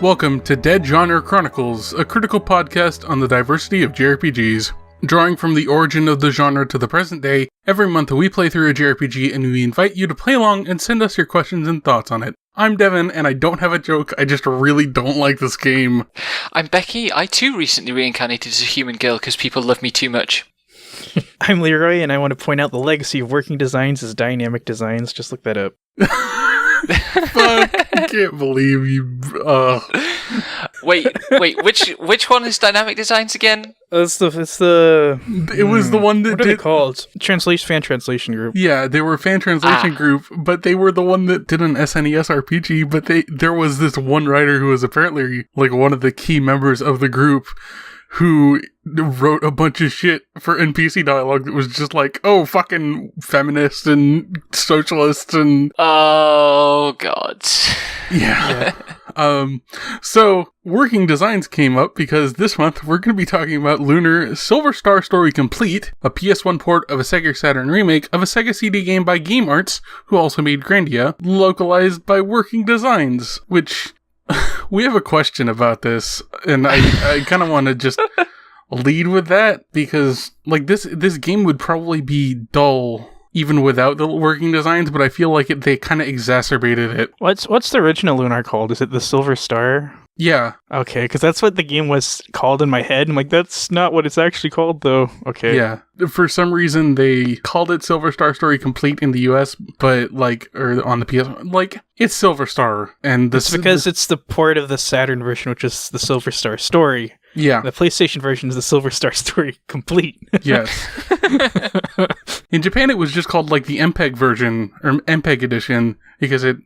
Welcome to Dead Genre Chronicles, a critical podcast on the diversity of JRPGs. Drawing from the origin of the genre to the present day, every month we play through a JRPG and we invite you to play along and send us your questions and thoughts on it. I'm Devin, and I don't have a joke, I just really don't like this game. I'm Becky. I too recently reincarnated as a human girl because people love me too much. I'm Leroy, and I want to point out the legacy of working designs is dynamic designs. Just look that up. Fuck, I can't believe you. Wait, which one is dynamic designs again? It was the one that what are they called? Fan translation group. Yeah, they were a fan translation group, but they were the one that did an SNES RPG, but there was this one writer who was apparently like one of the key members of the group who wrote a bunch of shit for NPC dialogue that was just like, oh, fucking feminists and socialists and... Oh, God. Yeah. So, working designs came up because this month we're going to be talking about Lunar Silver Star Story Complete, a PS1 port of a Sega Saturn remake of a Sega CD game by Game Arts, who also made Grandia, localized by Working Designs, which... We have a question about this, and I kind of want to just lead with that, because like this game would probably be dull even without the working designs, but I feel like they kind of exacerbated it. What's the original Lunar called? Is it the Silver Star? Yeah. Okay, because that's what the game was called in my head. I'm like, that's not what it's actually called, though. Okay. Yeah. For some reason, they called it Silver Star Story Complete in the US, but or on the PS, it's Silver Star. And it's because it's the port of the Saturn version, which is the Silver Star Story. Yeah. The PlayStation version is the Silver Star Story Complete. Yes. In Japan, it was just called the MPEG version, or MPEG edition, because it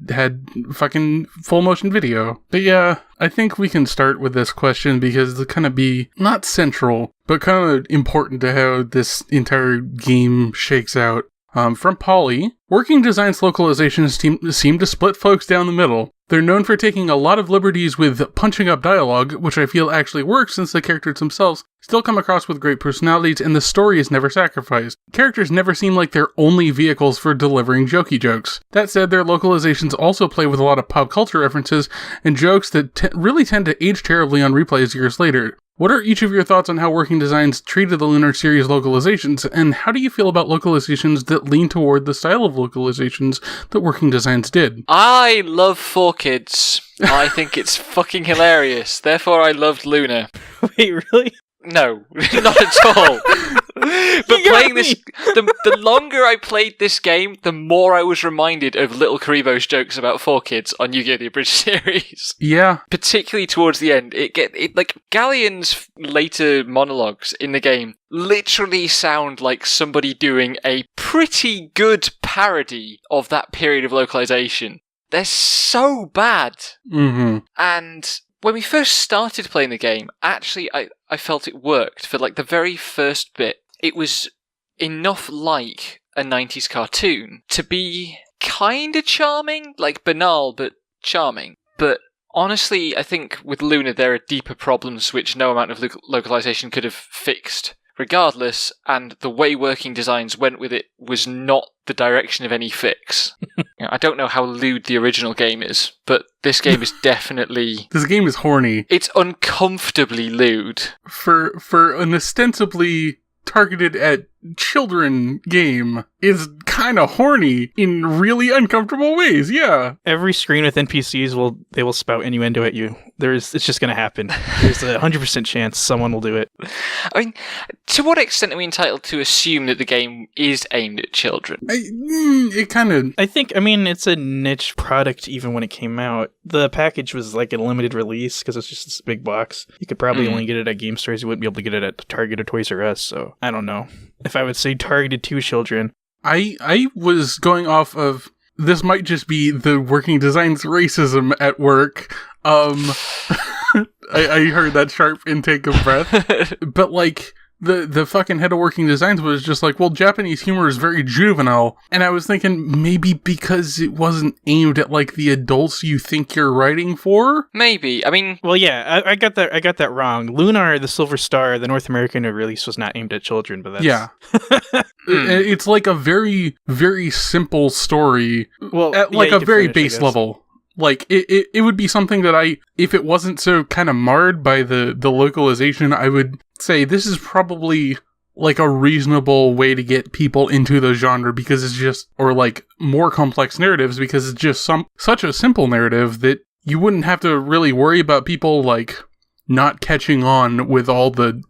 had fucking full motion video. But yeah, I think we can start with this question because it'll kind of be not central, but kind of important to how this entire game shakes out. From Polly, Working Designs localizations seem to split folks down the middle. They're known for taking a lot of liberties with punching up dialogue, which I feel actually works since the characters themselves still come across with great personalities and the story is never sacrificed. Characters never seem like they're only vehicles for delivering jokey jokes. That said, their localizations also play with a lot of pop culture references and jokes that really tend to age terribly on replays years later. What are each of your thoughts on how Working Designs treated the Lunar series localizations, and how do you feel about localizations that lean toward the style of localizations that Working Designs did? I love 4Kids. I think it's fucking hilarious. Therefore, I loved Lunar. Wait, really? No, not at all. But playing this, the longer I played this game, the more I was reminded of Little Karibo's jokes about 4Kids on Yu-Gi-Oh! The Abridged series. Yeah. Particularly towards the end, Galleon's later monologues in the game literally sound like somebody doing a pretty good parody of that period of localization. They're so bad. Mm-hmm. And when we first started playing the game, actually, I felt it worked. For the very first bit, it was enough like a 90s cartoon to be kind of charming, banal, but charming. But honestly, I think with Lunar, there are deeper problems which no amount of localization could have fixed. Regardless, and the way Working Designs went with it was not the direction of any fix. I don't know how lewd the original game is, but this game is definitely... This game is horny. It's uncomfortably lewd. For an ostensibly targeted at children game is kind of horny in really uncomfortable ways, yeah. Every screen with NPCs will spout innuendo at you. It's just going to happen. There's a 100% chance someone will do it. I mean, to what extent are we entitled to assume that the game is aimed at children? It kind of... I think, it's a niche product even when it came out. The package was a limited release because it's just this big box. You could probably only get it at game stores. You wouldn't be able to get it at Target or Toys R Us, so I don't know if I would say targeted to children. I was going off of, this might just be the Working Designs racism at work. I heard that sharp intake of breath. But the fucking head of working designs was just like, well, Japanese humor is very juvenile. And I was thinking maybe because it wasn't aimed at like the adults you think you're writing for? Maybe. I mean, Well, yeah, I got that wrong. Lunar, the Silver Star, the North American release was not aimed at children, but that's... Yeah. It's like a very, very simple story Well, at yeah, like you a can very finish, I base guess. level. Like, it would be something that if it wasn't so kind of marred by the localization, I would say this is probably like a reasonable way to get people into the genre because it's just, or like more complex narratives because it's just such a simple narrative that you wouldn't have to really worry about people like not catching on with all the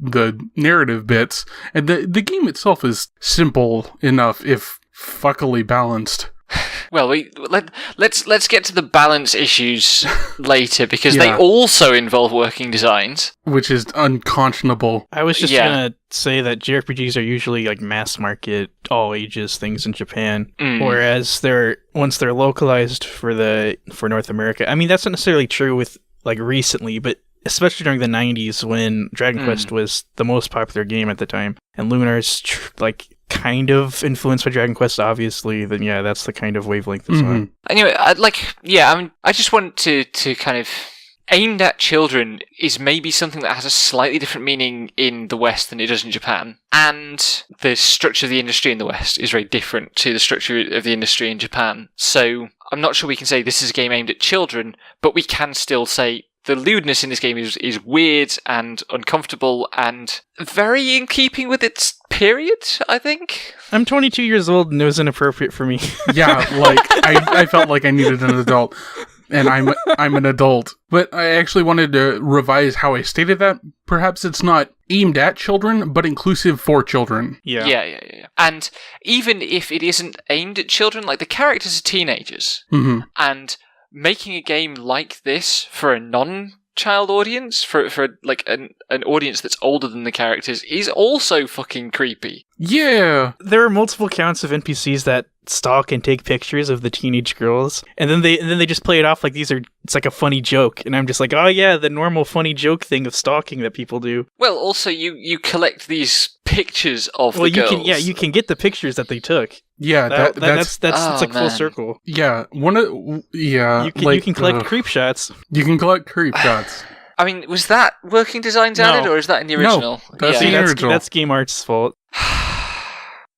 narrative bits. And the game itself is simple enough if fuckily balanced. well, let's get to the balance issues later because they Yeah. also involve working designs. Which is unconscionable. I was just Yeah. gonna say that JRPGs are usually like mass market, all ages things in Japan, whereas once they're localized for North America. I mean, that's not necessarily true with like recently, but especially during the 90s when Dragon Quest was the most popular game at the time, and Lunar's like kind of influenced by Dragon Quest, obviously. Then yeah, that's the kind of wavelength it's on. Anyway, I just want to kind of aimed at children is maybe something that has a slightly different meaning in the West than it does in Japan. And the structure of the industry in the West is very different to the structure of the industry in Japan. So I'm not sure we can say this is a game aimed at children, but we can still say the lewdness in this game is weird and uncomfortable and very in keeping with its period, I think. I'm 22 years old and it was inappropriate for me. Yeah, like I felt like I needed an adult, and I'm an adult. But I actually wanted to revise how I stated that. Perhaps it's not aimed at children, but inclusive for children. Yeah. And even if it isn't aimed at children, like the characters are teenagers, and making a game like this for a non-child audience, for like an audience that's older than the characters, is also fucking creepy. Yeah. There are multiple counts of NPCs that stalk and take pictures of the teenage girls, and then they just play it off like it's like a funny joke, and I'm just like, oh yeah, the normal funny joke thing of stalking that people do. Well, also you collect these pictures of the girls. You can get the pictures that they took. Yeah, that's it's like full man. circle. yeah. You can collect creep shots. You can collect creep shots. I mean, was that working designs No. added, or is that in the original? that's Yeah. the original. That's Game Art's fault.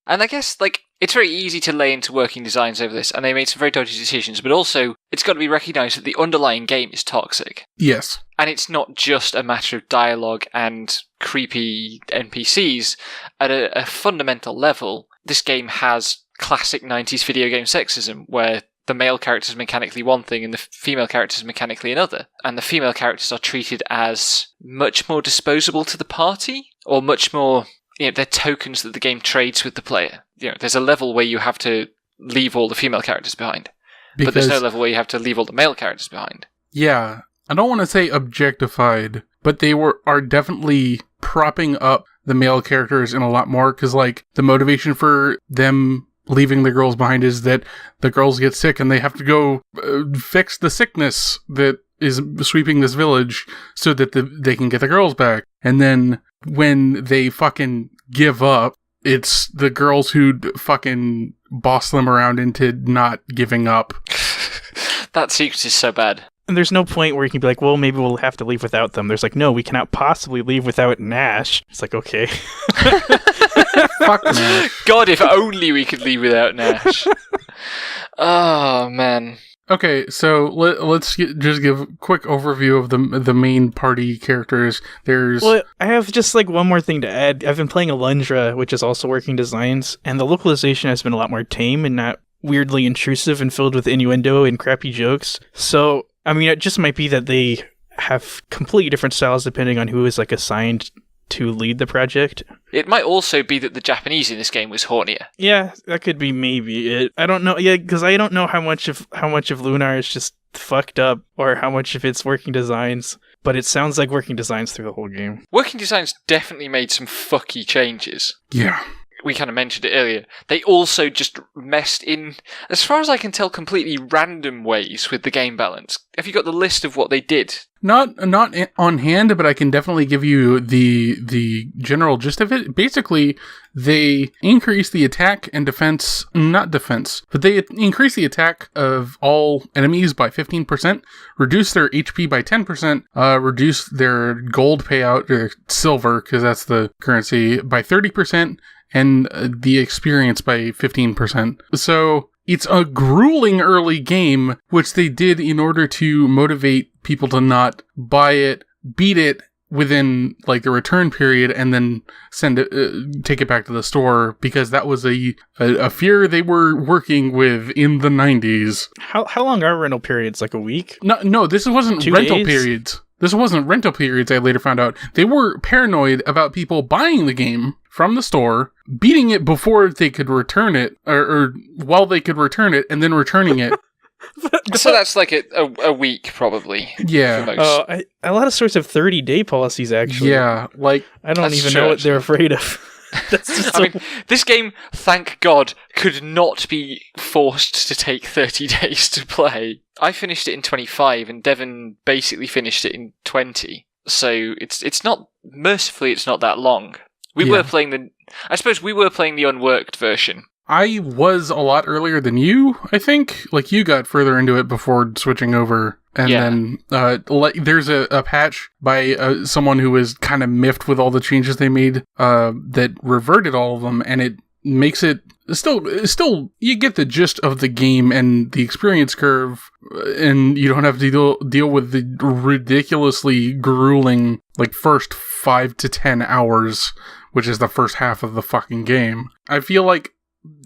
And I guess, like, it's very easy to lay into working designs over this, and they made some very dodgy decisions, but also, it's got to be recognised that the underlying game is toxic. Yes. And it's not just a matter of dialogue and creepy NPCs. At a fundamental level, this game has classic 90s video game sexism, where the male character is mechanically one thing and the female character is mechanically another. And the female characters are treated as much more disposable to the party, or much more... they're tokens that the game trades with the player. There's a level where you have to leave all the female characters behind. But there's no level where you have to leave all the male characters behind. Yeah. I don't want to say objectified, but they are definitely propping up the male characters in a lot more, because, like, the motivation for them leaving the girls behind is that the girls get sick and they have to go fix the sickness that is sweeping this village so that they can get the girls back. And then when they fucking give up, it's the girls who fucking boss them around into not giving up. That sequence is so bad. And there's no point where you can be like, well, maybe we'll have to leave without them. There's like, no, we cannot possibly leave without Nash. It's like, okay. Fuck Nash. God, if only we could leave without Nash. Oh, man. Okay, so let's just give a quick overview of the main party characters. Well, I have just like one more thing to add. I've been playing Alundra, which is also working designs, and the localization has been a lot more tame and not weirdly intrusive and filled with innuendo and crappy jokes. So, I mean, it just might be that they have completely different styles depending on who is like assigned to lead the project. It might also be that the Japanese in this game was hornier. Yeah, that could be maybe it. I don't know. Yeah, because I don't know how much of Lunar is just fucked up or how much of it's working designs. But it sounds like working designs through the whole game. Working designs definitely made some fucky changes. Yeah. we kind of mentioned it earlier, they also just messed in, as far as I can tell, completely random ways with the game balance. Have you got the list of what they did? Not on hand, but I can definitely give you the general gist of it. Basically, they increase the attack and defense, not defense, but they increase the attack of all enemies by 15%, reduce their HP by 10%, reduce their gold payout, or silver, because that's the currency, by 30%, and the experience by 15%. So it's a grueling early game, which they did in order to motivate people to not buy it, beat it within like the return period, and then take it back to the store, because that was a fear they were working with in the 90s. How long are rental periods? Like a week? No, this wasn't 2 rental days? Periods. This wasn't rental periods, I later found out. They were paranoid about people buying the game from the store, beating it before they could return it, or while they could return it, and then returning it. So that's like a week, probably. Yeah. For most. A lot of stores have 30-day policies, actually. Yeah, like... I don't That's even true, know what actually. they're afraid of. That's just I mean, this game, thank God, could not be forced to take 30 days to play. I finished it in 25, and Devon basically finished it in 20. So it's not, mercifully, it's not that long. We were playing the unworked version. I was a lot earlier than you, I think. Like, you got further into it before switching over. And then there's a patch by someone who was kind of miffed with all the changes they made that reverted all of them, and it makes it still you get the gist of the game and the experience curve, and you don't have to deal with the ridiculously grueling like first 5 to 10 hours, which is the first half of the fucking game. I feel like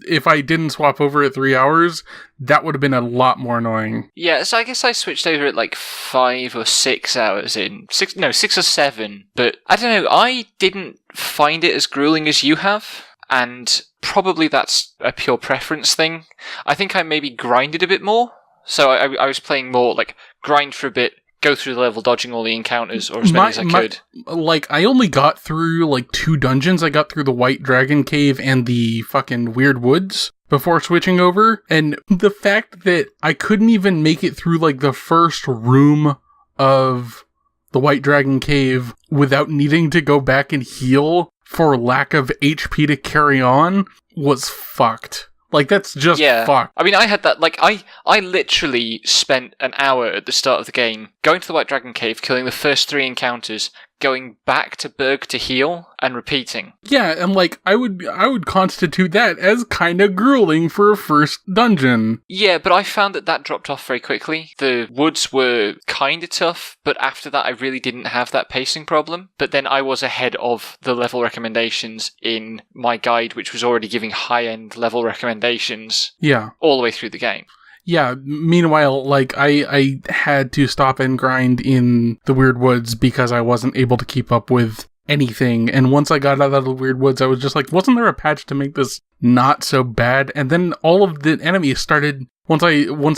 if I didn't swap over at 3 hours, that would have been a lot more annoying. Yeah, so I guess I switched over at like 5 or 6 hours in. 6 or 7. But I don't know, I didn't find it as grueling as you have. And probably that's a pure preference thing. I think I maybe grinded a bit more. So I was playing more like grind for a bit, go through the level, dodging all the encounters, or as many as I could. Like, I only got through like 2 dungeons. I got through the White Dragon Cave and the fucking Weird Woods before switching over. And the fact that I couldn't even make it through like the first room of the White Dragon Cave without needing to go back and heal for lack of HP to carry on was fucked. Like, that's just fucked. I mean, I had that, like, I literally spent an hour at the start of the game going to the White Dragon Cave, killing the first 3 encounters, going back to Berg to heal, and repeating. Yeah, and like, I would constitute that as kind of grueling for a first dungeon. Yeah, but I found that dropped off very quickly. The woods were kind of tough, but after that I really didn't have that pacing problem. But then I was ahead of the level recommendations in my guide, which was already giving high-end level recommendations all the way through the game. Yeah, meanwhile, like, I had to stop and grind in the Weird Woods because I wasn't able to keep up with anything. And once I got out of the Weird Woods, I was just like, wasn't there a patch to make this not so bad? And then all of the enemies started, once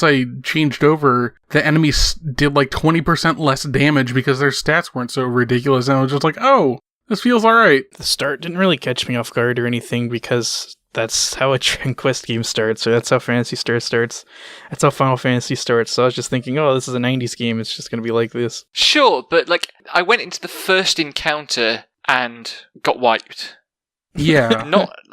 I changed over, the enemies did like 20% less damage because their stats weren't so ridiculous. And I was just like, oh, this feels alright. The start didn't really catch me off guard or anything, because that's how a Dragon Quest game starts, or that's how Phantasy Star starts. That's how Final Fantasy starts. So I was just thinking, oh, this is a 90s game, it's just going to be like this. Sure, but like, I went into the first encounter and got wiped. Yeah.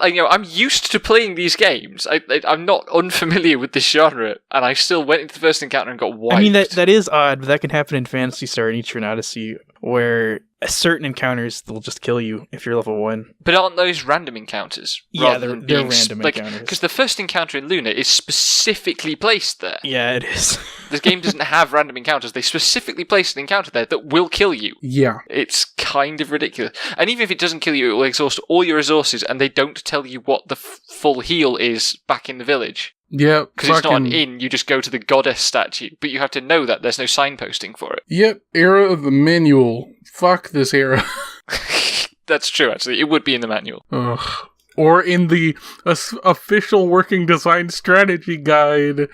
I'm used to playing these games. I'm not unfamiliar with this genre, and I still went into the first encounter and got wiped. I mean, that is odd, but that can happen in Phantasy Star and Etrian Odyssey, where certain encounters will just kill you if you're level 1. But aren't those random encounters? Yeah, they're random encounters. Because the first encounter in Lunar is specifically placed there. Yeah, it is. The game doesn't have random encounters. They specifically place an encounter there that will kill you. Yeah. It's kind of ridiculous. And even if it doesn't kill you, it will exhaust all your resources, and they don't tell you what the full heal is back in the village. Yeah, because it's not an inn, you just go to the goddess statue, but you have to know that there's no signposting for it. Yep, era of the manual. Fuck this era. That's true, actually. It would be in the manual. Ugh. Or in the official working design strategy guide,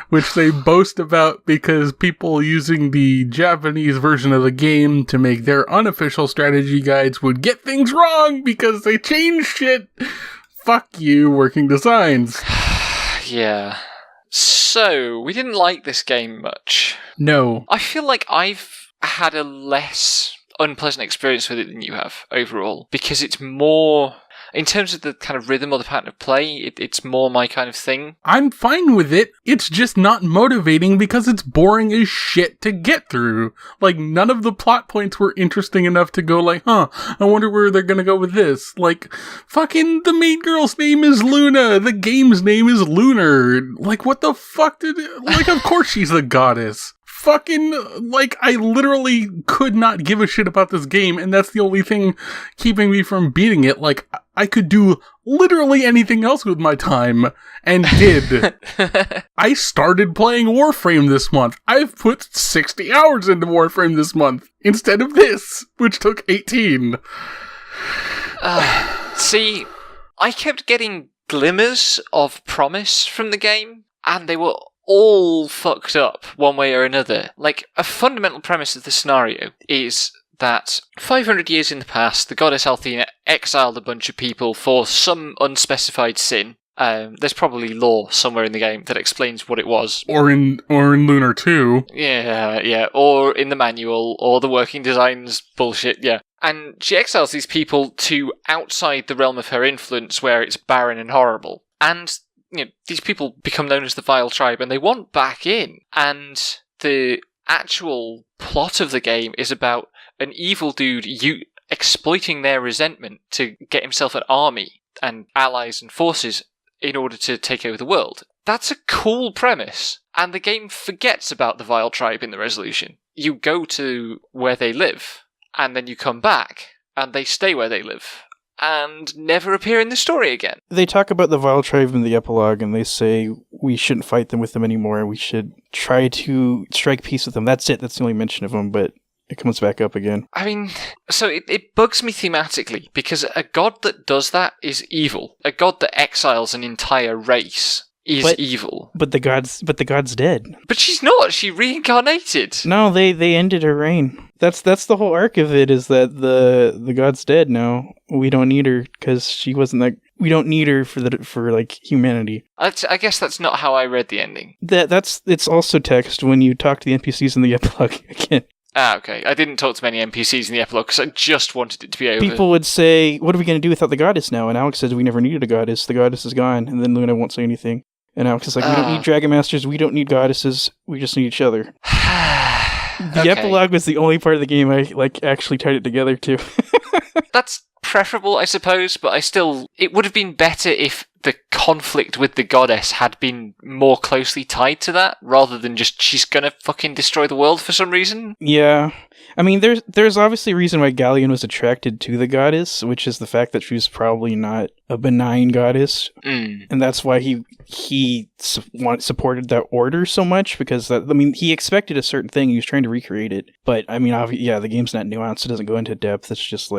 which they boast about because people using the Japanese version of the game to make their unofficial strategy guides would get things wrong because they changed shit. fuck you, Working Designs. Yeah. So, we didn't like this game much. No. I feel like I've had a less unpleasant experience with it than you have overall, because it's more, in terms of the kind of rhythm or the pattern of play, it's more my kind of thing. I'm fine with it. It's just not motivating because it's boring as shit to get through. Like, none of the plot points were interesting enough to go like, I wonder where they're gonna go with this. Like, fucking the main girl's name is Luna. The game's name is Lunar. Like, what the fuck like, of course she's the goddess. Fucking, like, I literally could not give a shit about this game, and that's the only thing keeping me from beating it. Like, I could do literally anything else with my time, and did. I started playing Warframe this month. I've put 60 hours into Warframe this month, instead of this, which took 18. See, I kept getting glimmers of promise from the game, and they were all fucked up one way or another. Like, a fundamental premise of the scenario is that 500 years in the past, the goddess Althena exiled a bunch of people for some unspecified sin. There's probably lore somewhere in the game that explains what it was. Or in Lunar 2. Yeah, or in the manual, or the working designs bullshit, yeah. And she exiles these people to outside the realm of her influence, where it's barren and horrible. And these people become known as the Vile Tribe, and they want back in. And the actual plot of the game is about an evil dude exploiting their resentment to get himself an army and allies and forces in order to take over the world. That's a cool premise, and the game forgets about the Vile Tribe in the resolution. You go to where they live, and then you come back, and they stay where they live, and never appear in the story again. They talk about the Vile Tribe in the epilogue, and they say we shouldn't fight them with them anymore, and we should try to strike peace with them. That's it. That's the only mention of them, but it comes back up again. I mean, so it bugs me thematically, because a god that does that is evil. A god that exiles an entire race is evil. But the god's dead. But she's not. She reincarnated. No, they ended her reign. That's the whole arc of it, is that the god's dead now. We don't need her because she wasn't that. We don't need her for like humanity. I guess that's not how I read the ending. It's also text when you talk to the NPCs in the epilogue again. Ah, okay. I didn't talk to many NPCs in the epilogue because I just wanted it to be over. People would say, "What are we going to do without the goddess now?" And Alex says, "We never needed a goddess. The goddess is gone." And then Luna won't say anything. And Alex is like, "We don't need Dragon Masters. We don't need goddesses. We just need each other." The epilogue was the only part of the game I actually tied it together to. That's preferable, I suppose, but it would have been better if the conflict with the goddess had been more closely tied to that, rather than just she's gonna fucking destroy the world for some reason. Yeah. I mean, there's obviously a reason why Galleon was attracted to the goddess, which is the fact that she was probably not a benign goddess. And that's why he supported that order so much, because he expected a certain thing, he was trying to recreate it. But, I mean, the game's not nuanced, it doesn't go into depth, it's just,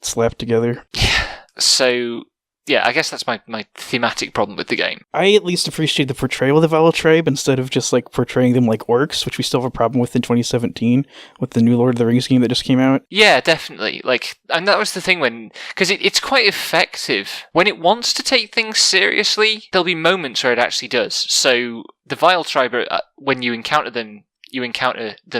slapped together. Yeah. So, yeah, I guess that's my thematic problem with the game. I at least appreciate the portrayal of the Vile Tribe instead of just portraying them like orcs, which we still have a problem with in 2017 with the new Lord of the Rings game that just came out. Yeah, definitely. And that was the thing because it's quite effective. When it wants to take things seriously, there'll be moments where it actually does. So the Vile Tribe, when you encounter them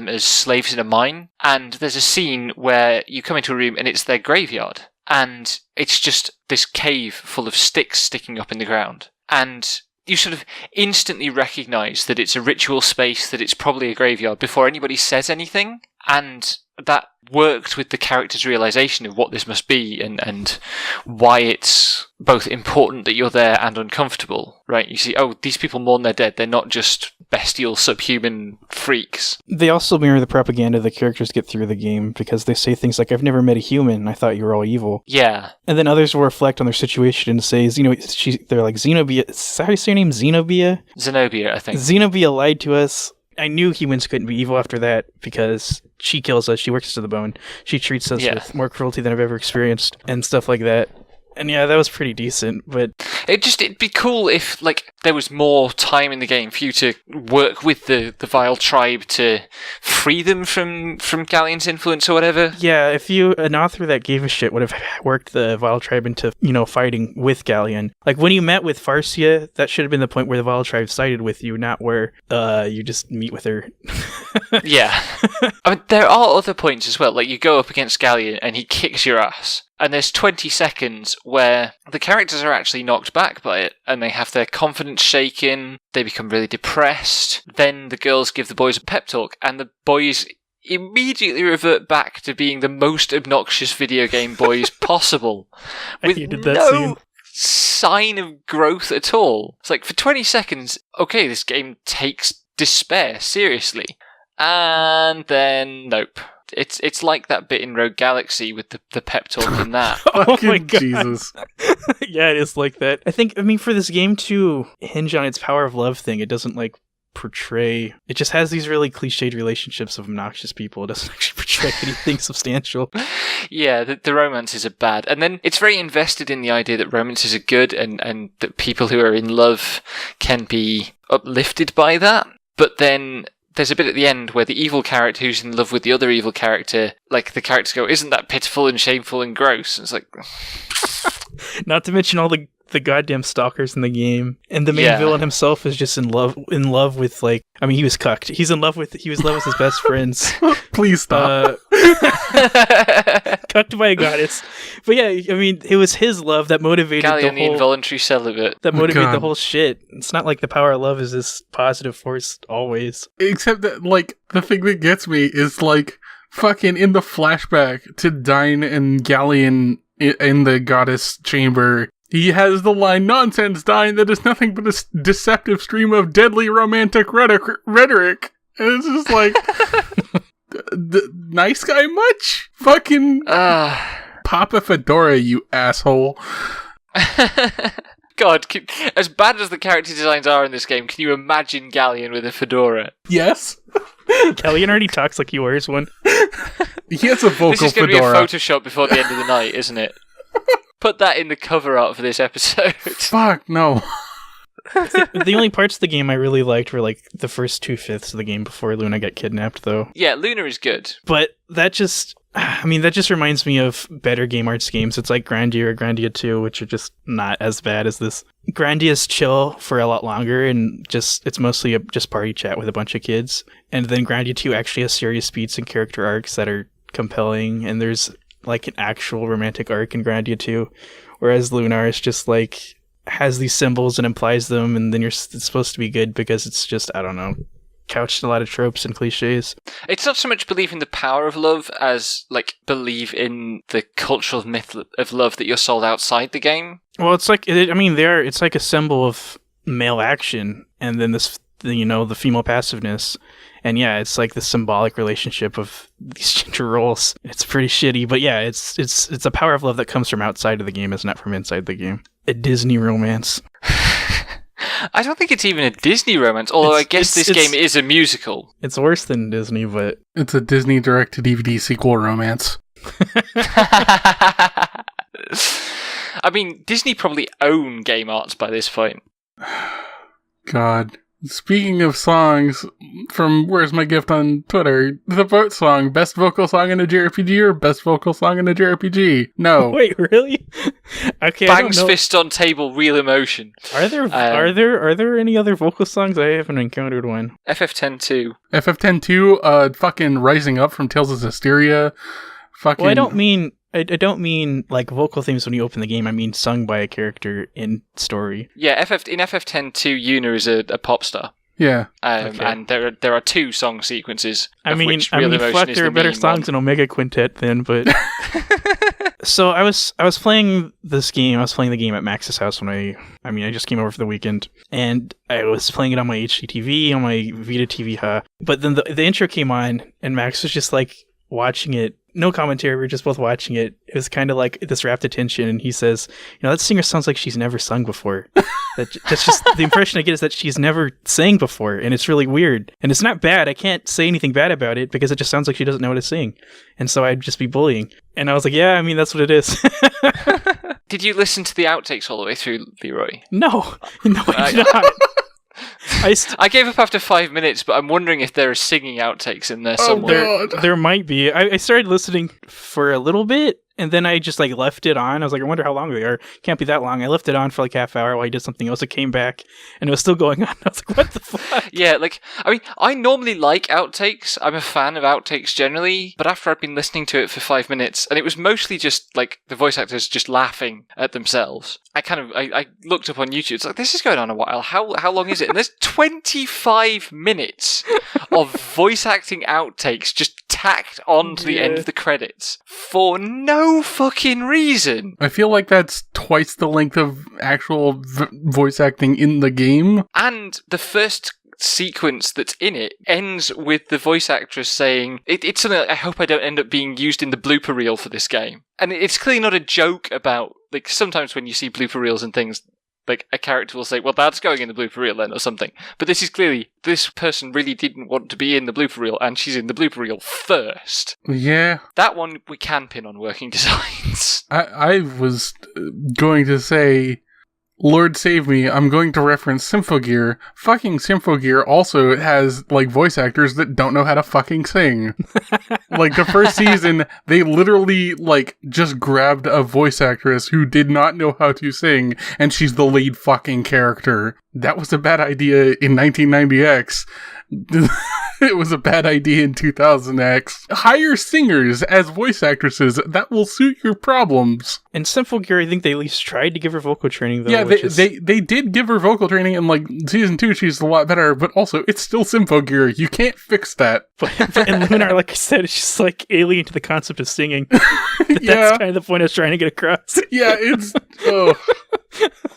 as slaves in a mine, and there's a scene where you come into a room and it's their graveyard. And it's just this cave full of sticks sticking up in the ground. And you sort of instantly recognize that it's a ritual space, that it's probably a graveyard, before anybody says anything. And that worked with the character's realization of what this must be and why it's both important that you're there and uncomfortable, right? You see, these people mourn their dead. They're not just bestial subhuman freaks. They also mirror the propaganda the characters get through the game, because they say things like, "I've never met a human, I thought you were all evil." Yeah. And then others will reflect on their situation and say, they're like, Zenobia, is that how you say her name? Zenobia, I think. Zenobia lied to us. I knew humans couldn't be evil after that, because she kills us, she works us to the bone, she treats us with more cruelty than I've ever experienced, and stuff like that. And yeah, that was pretty decent, but It'd be cool if, like, there was more time in the game for you to work with the Vile tribe to free them from Galleon's influence or whatever. Yeah, if an author that gave a shit would have worked the Vile tribe into, fighting with Galleon. Like, when you met with Farcia, that should have been the point where the Vile tribe sided with you, not where you just meet with her. Yeah. I mean, there are other points as well. Like, you go up against Galleon and he kicks your ass. And there's 20 seconds where the characters are actually knocked back by it, and they have their confidence shaken, they become really depressed. Then the girls give the boys a pep talk, and the boys immediately revert back to being the most obnoxious video game boys possible. With no sign of growth at all. It's like, for 20 seconds, okay, this game takes despair seriously. And then, nope. It's like that bit in Rogue Galaxy with the pep talk in that. Oh my God. Jesus. Yeah, it is like that. I mean, for this game to hinge on its power of love thing, it doesn't, like, portray... It just has these really cliched relationships of obnoxious people. It doesn't actually portray anything substantial. Yeah, the romances are bad. And then it's very invested in the idea that romances are good and that people who are in love can be uplifted by that. But then... there's a bit at the end where the evil character who's in love with the other evil character, like, the characters go, isn't that pitiful and shameful and gross? And it's like... Not to mention all the goddamn stalkers in the game. And the main villain himself is just in love with, like... I mean, he was cucked. He was in love with his best friends. Please stop. Cucked by a goddess. But yeah, I mean, it was his love that motivated Galleon, the involuntary celibate. That motivated the whole shit. It's not like the power of love is this positive force always. Except that, like, the thing that gets me is, like, fucking in the flashback to Dine and Galleon in the goddess chamber, he has the line, "Nonsense, Dine, that is nothing but a deceptive stream of deadly romantic rhetoric." And it's just like, nice guy much? Fucking pop a fedora, you asshole. God, as bad as the character designs are in this game, can you imagine Galleon with a fedora? Yes. Galleon already talks like he wears one. He has a vocal fedora. This is going to be a Photoshop before the end of the night, isn't it? Put that in the cover art for this episode. Fuck, no. The only parts of the game I really liked were, like, the first 2/5 of the game before Luna got kidnapped, though. Yeah, Lunar is good. But that just reminds me of better Game Arts games. It's like Grandia or Grandia 2, which are just not as bad as this. Grandia's chill for a lot longer, and it's mostly just party chat with a bunch of kids. And then Grandia 2 actually has serious beats and character arcs that are compelling, and there's, like, an actual romantic arc in Grandia 2, whereas Lunar is just, like, has these symbols and implies them, and then it's supposed to be good because it's just, I don't know, couched in a lot of tropes and cliches. It's not so much believe in the power of love as, like, believe in the cultural myth of love that you're sold outside the game. Well, it's like, it's like a symbol of male action, and then the female passiveness. And yeah, it's like the symbolic relationship of these gender roles. It's pretty shitty, but yeah, it's a power of love that comes from outside of the game, it's not from inside the game. A Disney romance. I don't think it's even a Disney romance, although I guess this game is a musical. It's worse than Disney, but... It's a Disney direct-to-DVD sequel romance. I mean, Disney probably own Game Arts by this point. God. Speaking of songs from Where's My Gift on Twitter, the vote song, best vocal song in a JRPG or best vocal song in a JRPG? No. Wait, really? Okay. Bangs fist on table, real emotion. Are there any other vocal songs? I haven't encountered one. FF10-2. FF10-2, fucking Rising Up from Tales of Zestiria. Fucking... Well, I don't mean like vocal themes when you open the game. I mean sung by a character in story. Yeah, in FF10-2, Yuna is a pop star. Yeah. Okay. And there are 2 song sequences. There are better songs in Omega Quintet then, but so I was playing this game. I was playing the game at Max's house when I just came over for the weekend, and I was playing it on my HDTV, on my Vita TV, But then the intro came on, and Max was just like watching it. No commentary, we were just both watching it. It was kind of like this rapt attention, and he says, that singer sounds like she's never sung before. That's just the impression I get, is that she's never sang before, and it's really weird. And it's not bad. I can't say anything bad about it, because it just sounds like she doesn't know how to sing. And so I'd just be bullying. And I was like, yeah, I mean, that's what it is. Did you listen to the outtakes all the way through, Leroy? No, I did not. I gave up after 5 minutes, but I'm wondering if there are singing outtakes in there somewhere. There might be. I started listening for a little bit, and then I just left it on. I was like, I wonder how long they are. Can't be that long. I left it on for half hour while I did something else. It came back, and it was still going on. I was like, what the fuck? Yeah, I normally like outtakes. I'm a fan of outtakes generally, but after I'd been listening to it for 5 minutes, and it was mostly just the voice actors just laughing at themselves. I looked up on YouTube. It's like, this is going on a while. How long is it? And there's 25 minutes of voice acting outtakes just tacked on to the end of the credits for no fucking reason. I feel like that's twice the length of actual voice acting in the game. And the first sequence that's in it ends with the voice actress saying, it's something like, I hope I don't end up being used in the blooper reel for this game. And it's clearly not a joke about, sometimes when you see blooper reels and things, a character will say, well, that's going in the blooper reel then, or something. But this is clearly, this person really didn't want to be in the blooper reel, and she's in the blooper reel first. Yeah. That one we can pin on working designs. I was going to say, Lord save me, I'm going to reference Symphogear. Fucking Symphogear also has, voice actors that don't know how to fucking sing. The first season, they literally, just grabbed a voice actress who did not know how to sing, and she's the lead fucking character. That was a bad idea in 1990X. It was a bad idea in 2000X. Hire singers as voice actresses. That will suit your problems. In Symphogear, I think they at least tried to give her vocal training, though. Yeah, they did give her vocal training in, season 2, she's a lot better, but also, it's still Symphogear. You can't fix that. But in Lunar, like I said, it's just, alien to the concept of singing. Yeah. That's kind of the point I was trying to get across. Yeah, it's... Oh.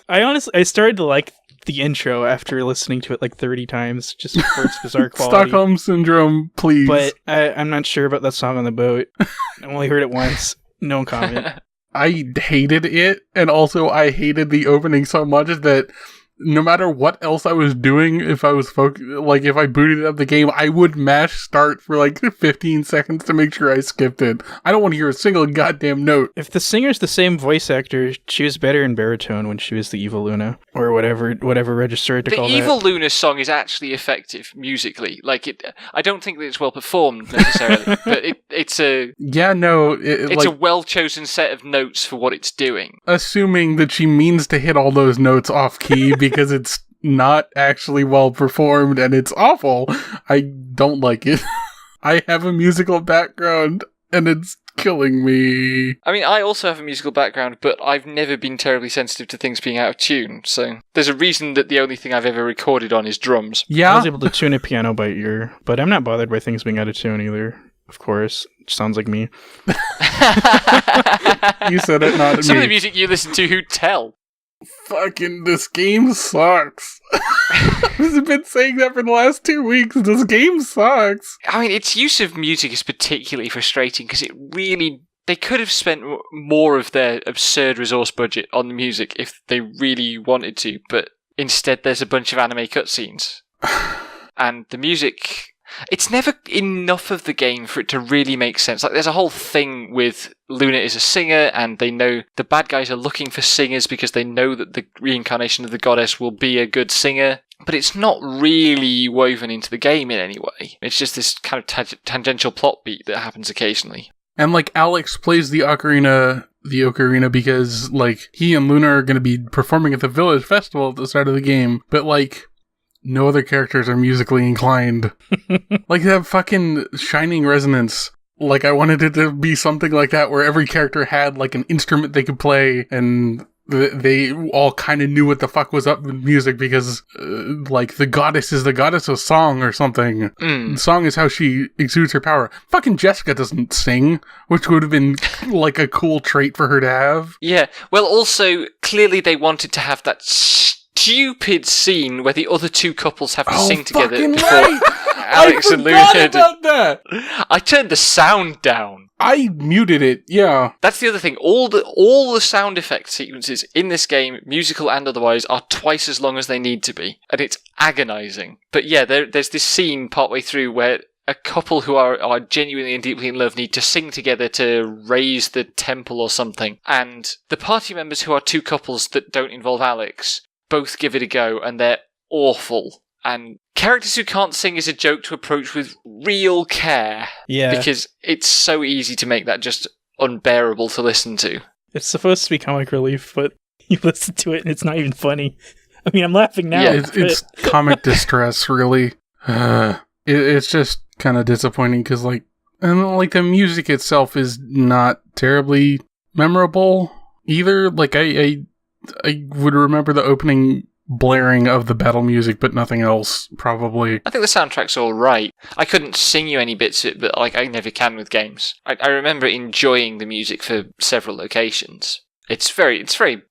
I started to like the intro after listening to it 30 times, just for its bizarre quality. Stockholm Syndrome, please. But I'm not sure about that song on the boat. I only heard it once. No comment. I hated it, and also I hated the opening so much that no matter what else I was doing, if I was if I booted up the game, I would mash start for 15 seconds to make sure I skipped it. I don't want to hear a single goddamn note. If the singer's the same voice actor, she was better in baritone when she was the evil Luna, or whatever register to call that. The evil Luna song is actually effective musically. I don't think that it's well performed necessarily, but it's a it's a well chosen set of notes for what it's doing. Assuming that she means to hit all those notes off key. Because it's not actually well performed and it's awful. I don't like it. I have a musical background and it's killing me. I mean, I also have a musical background, but I've never been terribly sensitive to things being out of tune, so there's a reason that the only thing I've ever recorded on is drums. Yeah. I was able to tune a piano by ear, but I'm not bothered by things being out of tune either. Of course. Sounds like me. You said it, not me. Some of the music you listen to, who'd tell? Fucking, this game sucks. I've been saying that for the last 2 weeks. This game sucks. I mean, its use of music is particularly frustrating because they could have spent more of their absurd resource budget on the music if they really wanted to, but instead there's a bunch of anime cutscenes. And the music... It's never enough of the game for it to really make sense. There's a whole thing with Luna is a singer, and they know the bad guys are looking for singers because they know that the reincarnation of the goddess will be a good singer. But it's not really woven into the game in any way. It's just this kind of tangential plot beat that happens occasionally. And Alex plays the ocarina because he and Luna are going to be performing at the village festival at the start of the game. But no other characters are musically inclined. That fucking Shining Resonance. I wanted it to be something like that where every character had an instrument they could play and they all kind of knew what the fuck was up with music because the goddess is the goddess of song or something. Song is how she exudes her power. Fucking Jessica doesn't sing, which would have been a cool trait for her to have. Yeah, well also clearly they wanted to have that stupid scene where the other two couples have to sing together before right. Alex and Luna. I forgot about that. I turned the sound down. I muted it. Yeah, that's the other thing. All the sound effect sequences in this game, musical and otherwise, are twice as long as they need to be, and it's agonizing. But yeah, there's this scene partway through where a couple who are genuinely and deeply in love need to sing together to raise the temple or something, and the party members who are two couples that don't involve Alex both give it a go, and they're awful. And characters who can't sing is a joke to approach with real care. Yeah. Because it's so easy to make that just unbearable to listen to. It's supposed to be comic relief, but you listen to it and it's not even funny. I mean, I'm laughing now. Yeah, it's comic distress, really. It's just kind of disappointing because, like the music itself is not terribly memorable either. Like, I would remember the opening blaring of the battle music, but nothing else, probably. I think the soundtrack's alright. I couldn't sing you any bits of it, but like I never can with games. I remember enjoying the music for several locations. It's very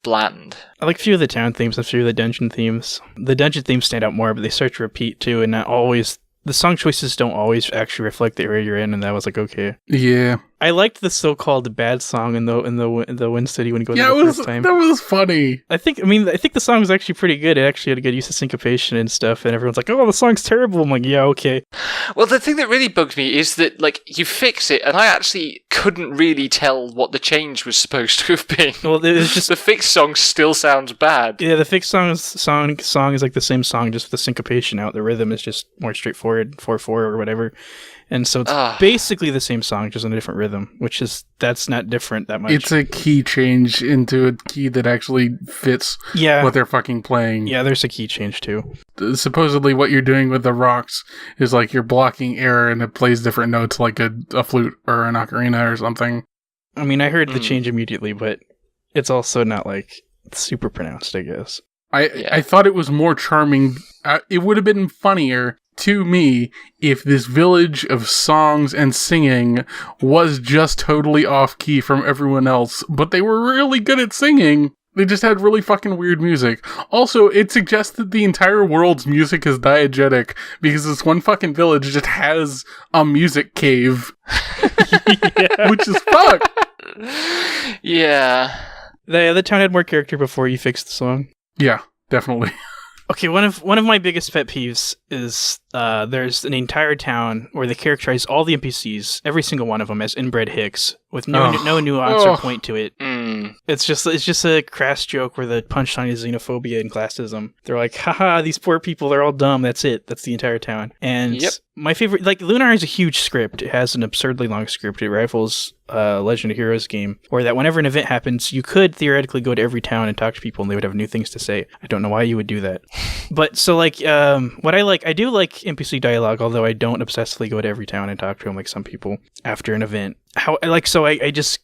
bland. I like a few of the town themes, a few of the dungeon themes. The dungeon themes stand out more, but they start to repeat too, and not always. The song choices don't always actually reflect the area you're in, and that was like, okay. Yeah. I liked the so-called bad song in the Wind City when you go there the first time. That was funny. I think the song was actually pretty good. It actually had a good use of syncopation and stuff, and everyone's like, "Oh, the song's terrible." I'm like, "Yeah, okay." Well, the thing that really bugged me is that like you fix it, and I actually couldn't really tell what the change was supposed to have been. Well, it was just the fixed song still sounds bad. Yeah, the fixed song is like the same song, just with the syncopation out. The rhythm is just more straightforward, 4/4 or whatever. And so it's basically the same song, just in a different rhythm, that's not different that much. It's a key change into a key that actually fits what they're fucking playing. Yeah, there's a key change too. Supposedly what you're doing with the rocks is like you're blocking air and it plays different notes like a flute or an ocarina or something. I mean, I heard the change immediately, but it's also not like super pronounced, I guess. I thought it was more charming. It would have been funnier to me if this village of songs and singing was just totally off key from everyone else, but they were really good at singing. They just had really fucking weird music. Also, it suggests that the entire world's music is diegetic because this one fucking village just has a music cave. Which is fucked. Yeah. The town had more character before you fixed the song. Yeah, definitely. Okay, one of my biggest pet peeves is there's an entire town where they characterize all the NPCs, every single one of them, as inbred hicks with no nuance or point to it. It's just a crass joke where the punchline is xenophobia and classism. They're like, haha, these poor people, they're all dumb. That's it. That's the entire town. And my favorite, like, Lunar is a huge script. It has an absurdly long script. It rivals Legend of Heroes game, where that whenever an event happens, you could theoretically go to every town and talk to people and they would have new things to say. I don't know why you would do that. But so like, I do like NPC dialogue, although I don't obsessively go to every town and talk to them like some people after an event. I just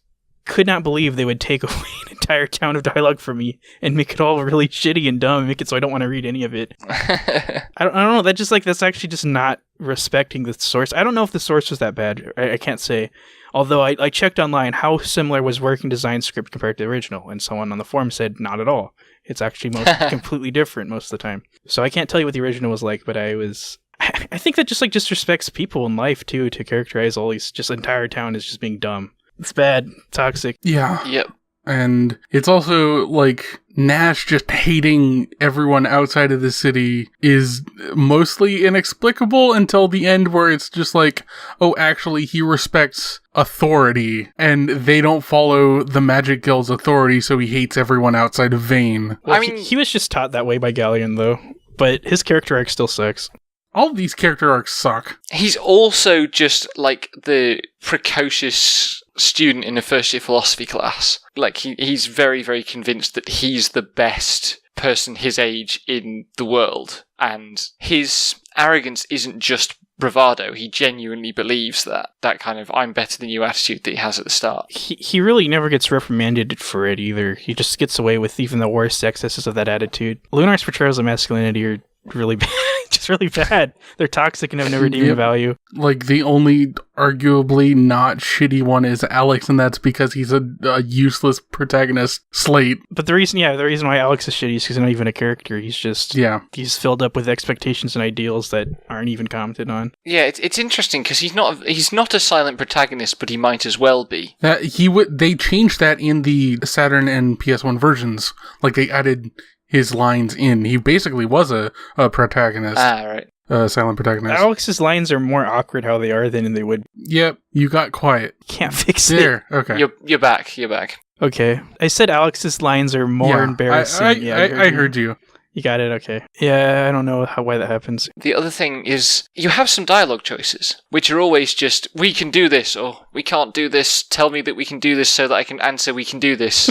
could not believe they would take away an entire town of dialogue from me and make it all really shitty and dumb and make it so I don't want to read any of it. I don't know. That's actually just not respecting the source. I don't know if the source was that bad. I can't say. Although I checked online how similar was working design script compared to the original, and someone on the forum said not at all. It's actually completely different most of the time. So I can't tell you what the original was like, but I think that just like disrespects people in life too, to characterize all these just entire town as just being dumb. It's bad, toxic. Yeah. Yep. And it's also like Nash just hating everyone outside of the city is mostly inexplicable until the end, where it's just like, oh, actually he respects authority and they don't follow the Magic Guild's authority, so he hates everyone outside of Vane. Well, I mean, he was just taught that way by Galleon though, but his character arc still sucks. All of these character arcs suck. He's also just like the precocious student in a first year philosophy class. Like he's very, very convinced that he's the best person his age in the world. And his arrogance isn't just bravado. He genuinely believes that kind of I'm better than you attitude that he has at the start. He really never gets reprimanded for it either. He just gets away with even the worst excesses of that attitude. Lunar's portrayals of masculinity are really bad. Just really bad. They're toxic and have no redeeming value. Like, the only arguably not shitty one is Alex, and that's because he's a useless protagonist, Slate. But the reason why Alex is shitty is because he's not even a character. He's just he's filled up with expectations and ideals that aren't even commented on. Yeah, it's interesting because he's not a silent protagonist, but he might as well be. They changed that in the Saturn and PS1 versions. Like, they added his lines in. He basically was a protagonist. Ah, right. silent protagonist. Alex's lines are more awkward how they are than they would. Yep, you got quiet. Can't fix There, okay. You're back. You're back. Okay. I said Alex's lines are more embarrassing. I heard you. You got it, okay. Yeah, I don't know why that happens. The other thing is, you have some dialogue choices, which are always just, we can do this, or we can't do this, tell me that we can do this so that I can answer we can do this.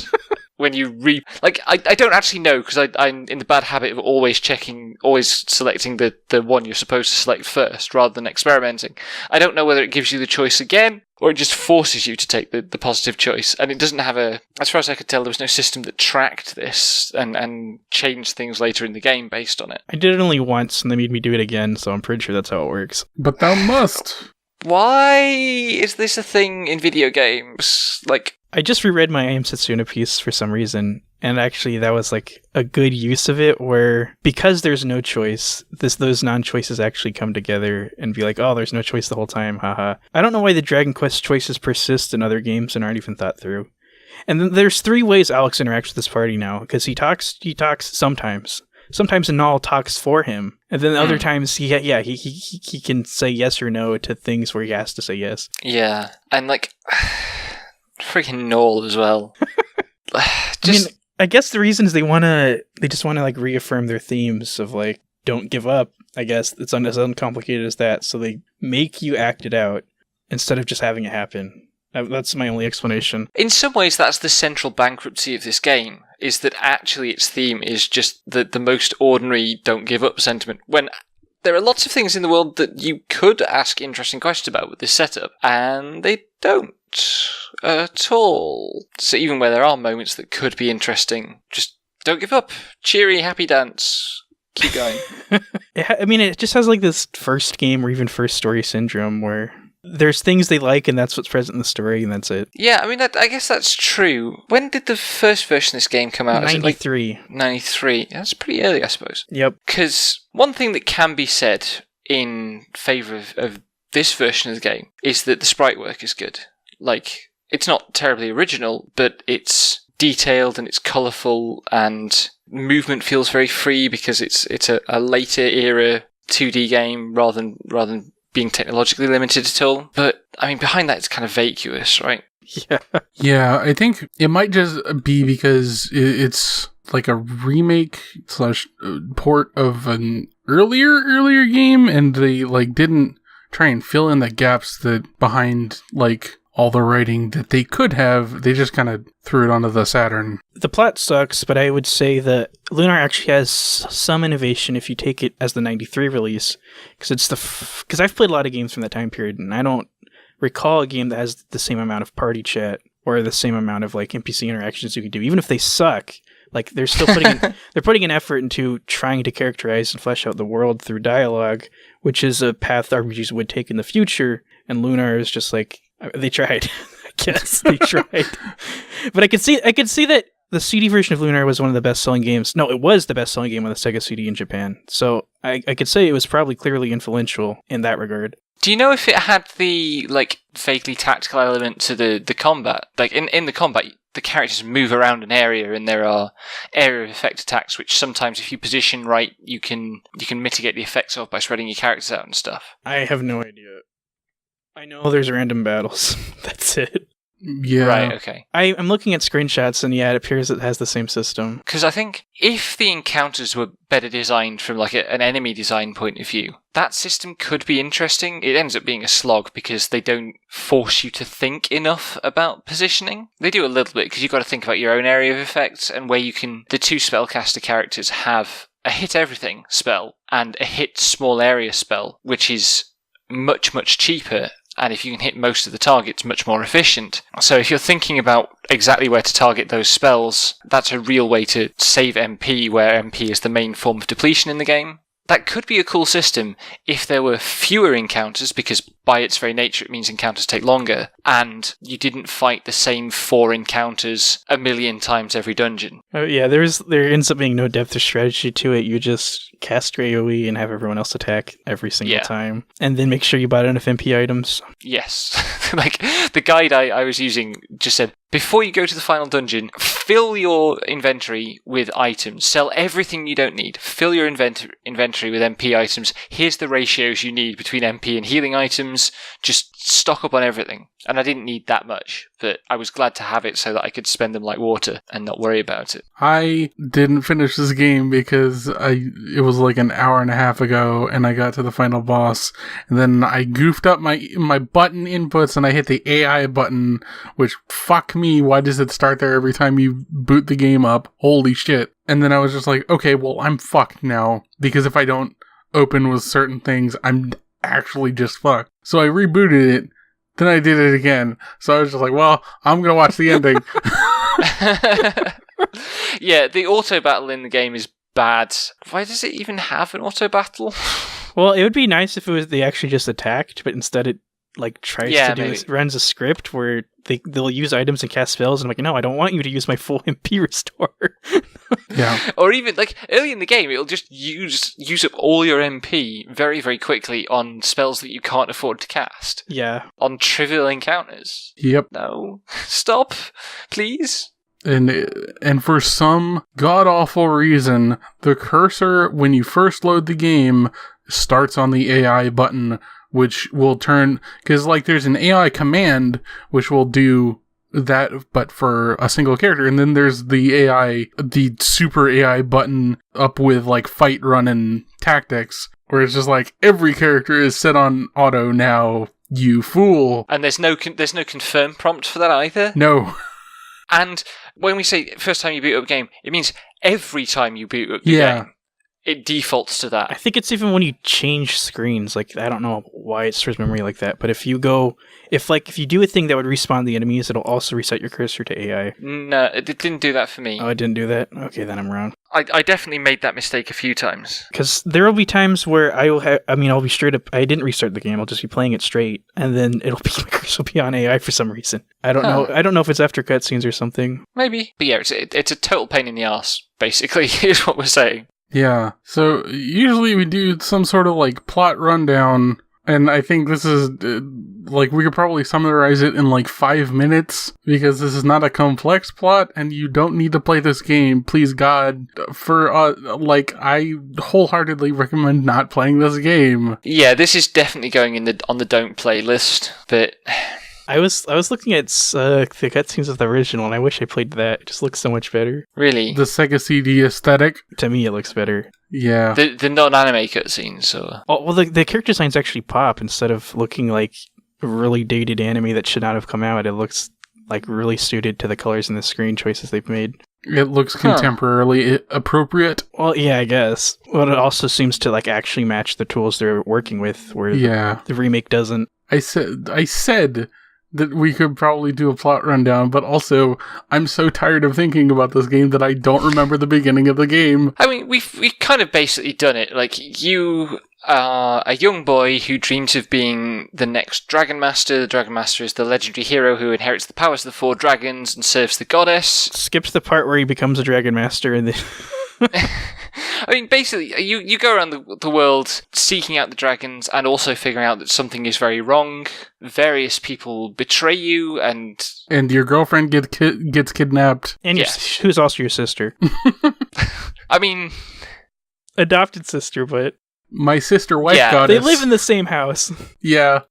When you I don't actually know, because I'm in the bad habit of always selecting the one you're supposed to select first, rather than experimenting. I don't know whether it gives you the choice again, or it just forces you to take the positive choice. And it doesn't have as far as I could tell, there was no system that tracked this and changed things later in the game based on it. I did it only once, and they made me do it again, so I'm pretty sure that's how it works. But thou must. Why is this a thing in video games? I just reread my I Am Setsuna piece for some reason, and actually that was a good use of it, where because there's no choice, those non-choices actually come together and be like, oh, there's no choice the whole time, haha. I don't know why the Dragon Quest choices persist in other games and aren't even thought through. And then there's 3 ways Alex interacts with this party now, because he talks sometimes. Sometimes Anal talks for him, and then other times he can say yes or no to things where he has to say yes. Yeah, and freaking Null as well. I guess the reason is they just want to reaffirm their themes of don't give up. I guess it's as uncomplicated as that. So they make you act it out instead of just having it happen. That's my only explanation. In some ways, that's the central bankruptcy of this game, is that actually its theme is just the most ordinary don't give up sentiment, when there are lots of things in the world that you could ask interesting questions about with this setup, and they don't at all. So even where there are moments that could be interesting, just don't give up. Cheery, happy dance. Keep going. It just has this first game or even first story syndrome where there's things they like and that's what's present in the story and that's it. Yeah, I guess that's true. When did the first version of this game come out? 93. 93. That's pretty early, I suppose. Yep. Because one thing that can be said in favour of this version of the game is that the sprite work is good. It's not terribly original, but it's detailed and it's colourful and movement feels very free because it's a later era 2D game rather than being technologically limited at all. But, behind that it's kind of vacuous, right? Yeah. Yeah, I think it might just be because it's a remake / port of an earlier game, and they didn't try and fill in the gaps that behind all the writing that they could have. They just kind of threw it onto the Saturn. The plot sucks, but I would say that Lunar actually has some innovation if you take it as the 93 release, because I've played a lot of games from that time period, and I don't recall a game that has the same amount of party chat or the same amount of NPC interactions you can do, even if they suck. They're still putting an effort into trying to characterize and flesh out the world through dialogue, which is a path RPGs would take in the future. And Lunar is just they tried. I guess they tried. But I could see that the CD version of Lunar was one of the best-selling games. No, it was the best-selling game on the Sega CD in Japan. So I could say it was probably clearly influential in that regard. Do you know if it had the vaguely tactical element to the combat? In the combat, the characters move around an area, and there are area of effect attacks, which sometimes, if you position right, you can mitigate the effects of by spreading your characters out and stuff. I have no idea. I know there's random battles. That's it. Yeah. Right, okay. I'm looking at screenshots, and it appears it has the same system. Because I think if the encounters were better designed from an enemy design point of view, that system could be interesting. It ends up being a slog because they don't force you to think enough about positioning. They do a little bit because you've got to think about your own area of effect and where you can... The 2 spellcaster characters have a hit everything spell and a hit small area spell, which is much, much cheaper. And if you can hit most of the targets, much more efficient. So if you're thinking about exactly where to target those spells, that's a real way to save MP, where MP is the main form of depletion in the game. That could be a cool system if there were fewer encounters, because by its very nature it means encounters take longer, and you didn't fight the same 4 encounters a million times every dungeon. Oh yeah, there ends up being no depth or strategy to it. You just cast your AoE and have everyone else attack every single time, and then make sure you bought enough MP items. Yes. Like, the guide I was using just said, before you go to the final dungeon, fill your inventory with items. Sell everything you don't need. Fill your inventory with MP items. Here's the ratios you need between MP and healing items. Just stock up on everything. And I didn't need that much, but I was glad to have it so that I could spend them like water and not worry about it. I didn't finish this game because it was like an hour and a half ago, and I got to the final boss, and then I goofed up my button inputs, and I hit the AI button, which, fuck me, why does it start there every time you boot the game up? Holy shit. And then I was just like, okay, well, I'm fucked now, because if I don't open with certain things, I'm actually just fucked. So I rebooted it, then I did it again. So I was just like, well, I'm gonna watch the ending. Yeah, the auto battle in the game is bad. Why does it even have an auto battle? Well, it would be nice if they actually just attacked, but instead it like tries to do it, runs a script where they'll use items and cast spells, and I'm like, no, I don't want you to use my full MP restore. Yeah. Or even like early in the game, it'll just use up all your MP very, very quickly on spells that you can't afford to cast. Yeah. On trivial encounters. Yep. No. Stop, please. And for some god-awful reason, the cursor, when you first load the game, starts on the AI button, which will turn... Because, like, there's an AI command, which will do that, but for a single character. And then there's the super AI button up with, like, fight, run, and tactics, where it's just like, every character is set on auto now, you fool. And there's no confirm prompt for that either? No. And when we say first time you boot up a game, it means every time you boot up the game, it defaults to that. I think it's even when you change screens. Like, I don't know why it stores memory like that, but if you do a thing that would respawn the enemies, it'll also reset your cursor to AI. No, it didn't do that for me. Oh, it didn't do that? Okay, then I'm wrong. I definitely made that mistake a few times. Because there will be times where I'll be straight up, I didn't restart the game, I'll just be playing it straight, and then my cursor will be on AI for some reason. I don't know if it's after cutscenes or something. Maybe. But yeah, it's a total pain in the arse, basically, is what we're saying. Yeah, so usually we do some sort of, like, plot rundown, and I think this is, like, we could probably summarize it in, like, 5 minutes, because this is not a complex plot, and you don't need to play this game, please God. I wholeheartedly recommend not playing this game. Yeah, this is definitely going on the don't play list, but... I was looking at the cutscenes of the original, and I wish I played that. It just looks so much better. Really? The Sega CD aesthetic? To me, it looks better. Yeah. The non-anime cutscenes, so... Oh, well, the character designs actually pop. Instead of looking like really dated anime that should not have come out, it looks like really suited to the colors and the screen choices they've made. It looks contemporarily appropriate. Well, yeah, I guess. But it also seems to like actually match the tools they're working with, where the remake doesn't. I said that we could probably do a plot rundown, but also, I'm so tired of thinking about this game that I don't remember the beginning of the game. I mean, we've kind of basically done it. Like, you are a young boy who dreams of being the next Dragon Master. The Dragon Master is the legendary hero who inherits the powers of the 4 dragons and serves the goddess. Skips the part where he becomes a Dragon Master and then... I mean, basically, you go around the world seeking out the dragons and also figuring out that something is very wrong. Various people betray you, and your girlfriend gets kidnapped. And who's also your sister. I mean... Adopted sister, but... My sister wife goddess. They live in the same house. Yeah.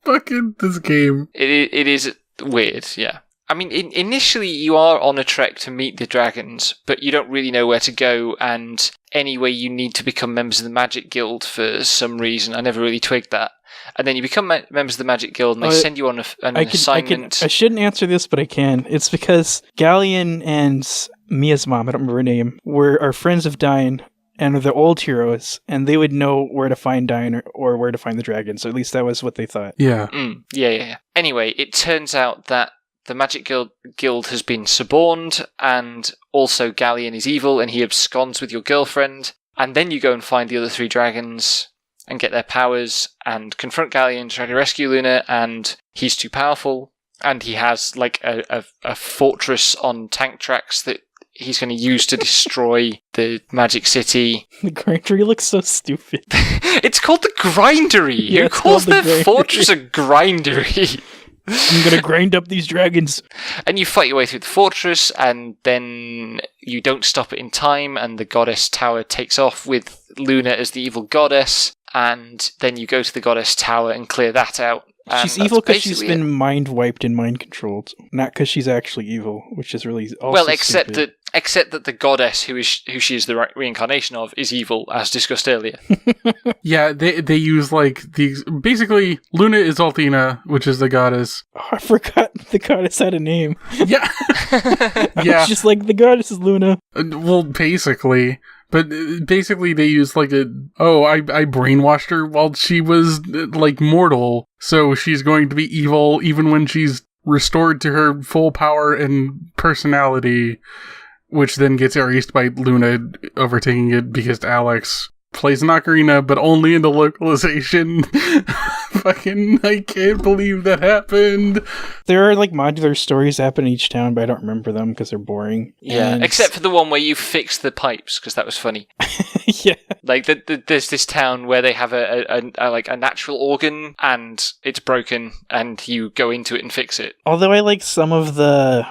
Fucking this game. It is weird, yeah. I mean, initially you are on a trek to meet the dragons, but you don't really know where to go, and anyway, you need to become members of the Magic Guild for some reason. I never really twigged that. And then you become members of the Magic Guild, and they send you on an assignment. I shouldn't answer this, but I can. It's because Galleon and Mia's mom, I don't remember her name, are friends of Dine, and are the old heroes, and they would know where to find Dine or where to find the dragons. So at least that was what they thought. Yeah. Yeah. Anyway, it turns out that the Magic Guild has been suborned, and also Galleon is evil, and he absconds with your girlfriend. And then you go and find the other 3 dragons and get their powers and confront Galleon, try to rescue Lunar, and he's too powerful. And he has like a fortress on tank tracks that he's going to use to destroy the Magic City. The grindery looks so stupid. It's called the Grindery. Yeah, Who it's calls called the their Grindery. fortress a Grindery? I'm gonna grind up these dragons. And you fight your way through the fortress, and then you don't stop it in time, and the goddess tower takes off with Lunar as the evil goddess, and then you go to the goddess tower and clear that out. And She's that's evil because she's basically it. been mind wiped and mind controlled, not because she's actually evil, which is really also Well, except stupid. that the goddess who she is the reincarnation of is evil, as discussed earlier. Yeah, they use like these. Basically, Luna is Althena, which is the goddess. Oh, I forgot the goddess had a name. Yeah, I yeah. was just like, the goddess is Luna. Well, basically. But basically they use like I brainwashed her while she was like mortal, so she's going to be evil even when she's restored to her full power and personality, which then gets erased by Luna overtaking it because Alex plays an ocarina, but only in the localization. Fucking, I can't believe that happened. There are like modular stories happen in each town, but I don't remember them because they're boring. Yeah, And- except for the one where you fix the pipes, because that was funny. yeah. Like, there's this town where they have a natural organ, and it's broken, and you go into it and fix it. Although I like some of the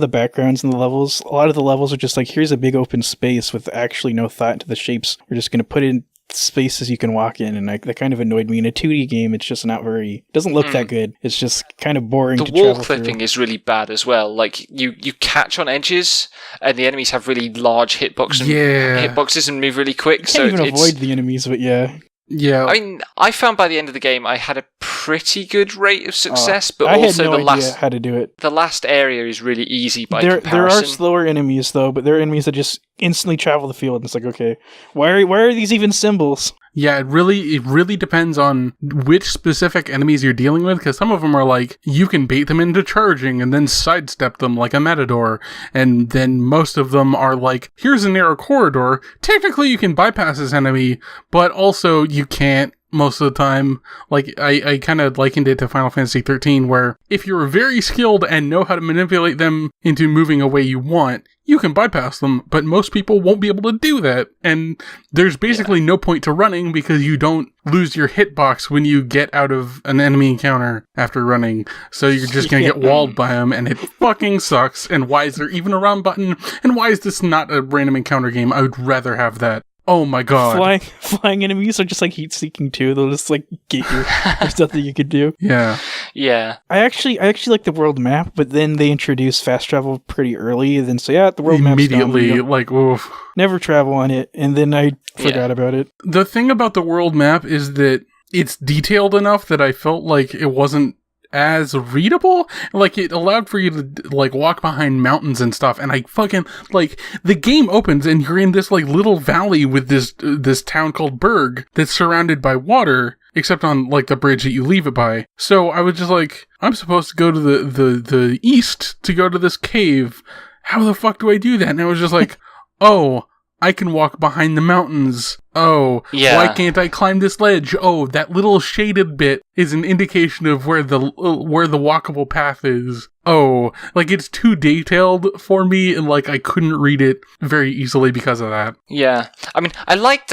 backgrounds in the levels. A lot of the levels are just like, here's a big open space with actually no thought into the shapes. We're just going to put in spaces you can walk in, and that kind of annoyed me. In a 2D game, it's just not very... doesn't look that good. It's just kind of boring The to wall travel clipping through. is really bad as well. Like, you catch on edges, and the enemies have really large hitboxes and move really quick. You So can't even it's avoid the enemies, but yeah. Yeah. I mean, I found by the end of the game I had a pretty good rate of success, but I also had no the idea how to do it. last area is really easy by There are comparison. slower enemies though, but there are enemies that just instantly travel the field. And it's like, okay, why are these even symbols? Yeah, it really depends on which specific enemies you're dealing with, because some of them are like, you can bait them into charging and then sidestep them like a matador, and then most of them are like, here's a narrow corridor, technically you can bypass this enemy, but also you can't most of the time. Like, I kind of likened it to Final Fantasy 13, where if you're very skilled and know how to manipulate them into moving a way you want, you can bypass them, but most people won't be able to do that. And there's basically no point to running because you don't lose your hitbox when you get out of an enemy encounter after running. So you're just gonna get walled by them, and it fucking sucks. And why is there even a run button? And why is this not a random encounter game? I would rather have that. Oh my god. Flying enemies are just like heat seeking too. They'll just like get you. There's nothing you can do. Yeah. Yeah. I actually like the world map, but then they introduced fast travel pretty early. And then the world map's Immediately, done. like, oof. Never travel on it, and then I forgot about it. The thing about the world map is that it's detailed enough that I felt like it wasn't as readable. Like, it allowed for you to like walk behind mountains and stuff, and I fucking like, the game opens and you're in this like little valley with this town called Berg that's surrounded by water, except on like the bridge that you leave it by. So I was just like, I'm supposed to go to the east to go to this cave. How the fuck do I do that? And I was just like, oh, I can walk behind the mountains. Oh, Yeah. why can't I climb this ledge? Oh, that little shaded bit is an indication of where the walkable path is. Oh, like, it's too detailed for me, and like I couldn't read it very easily because of that. Yeah. I mean, I liked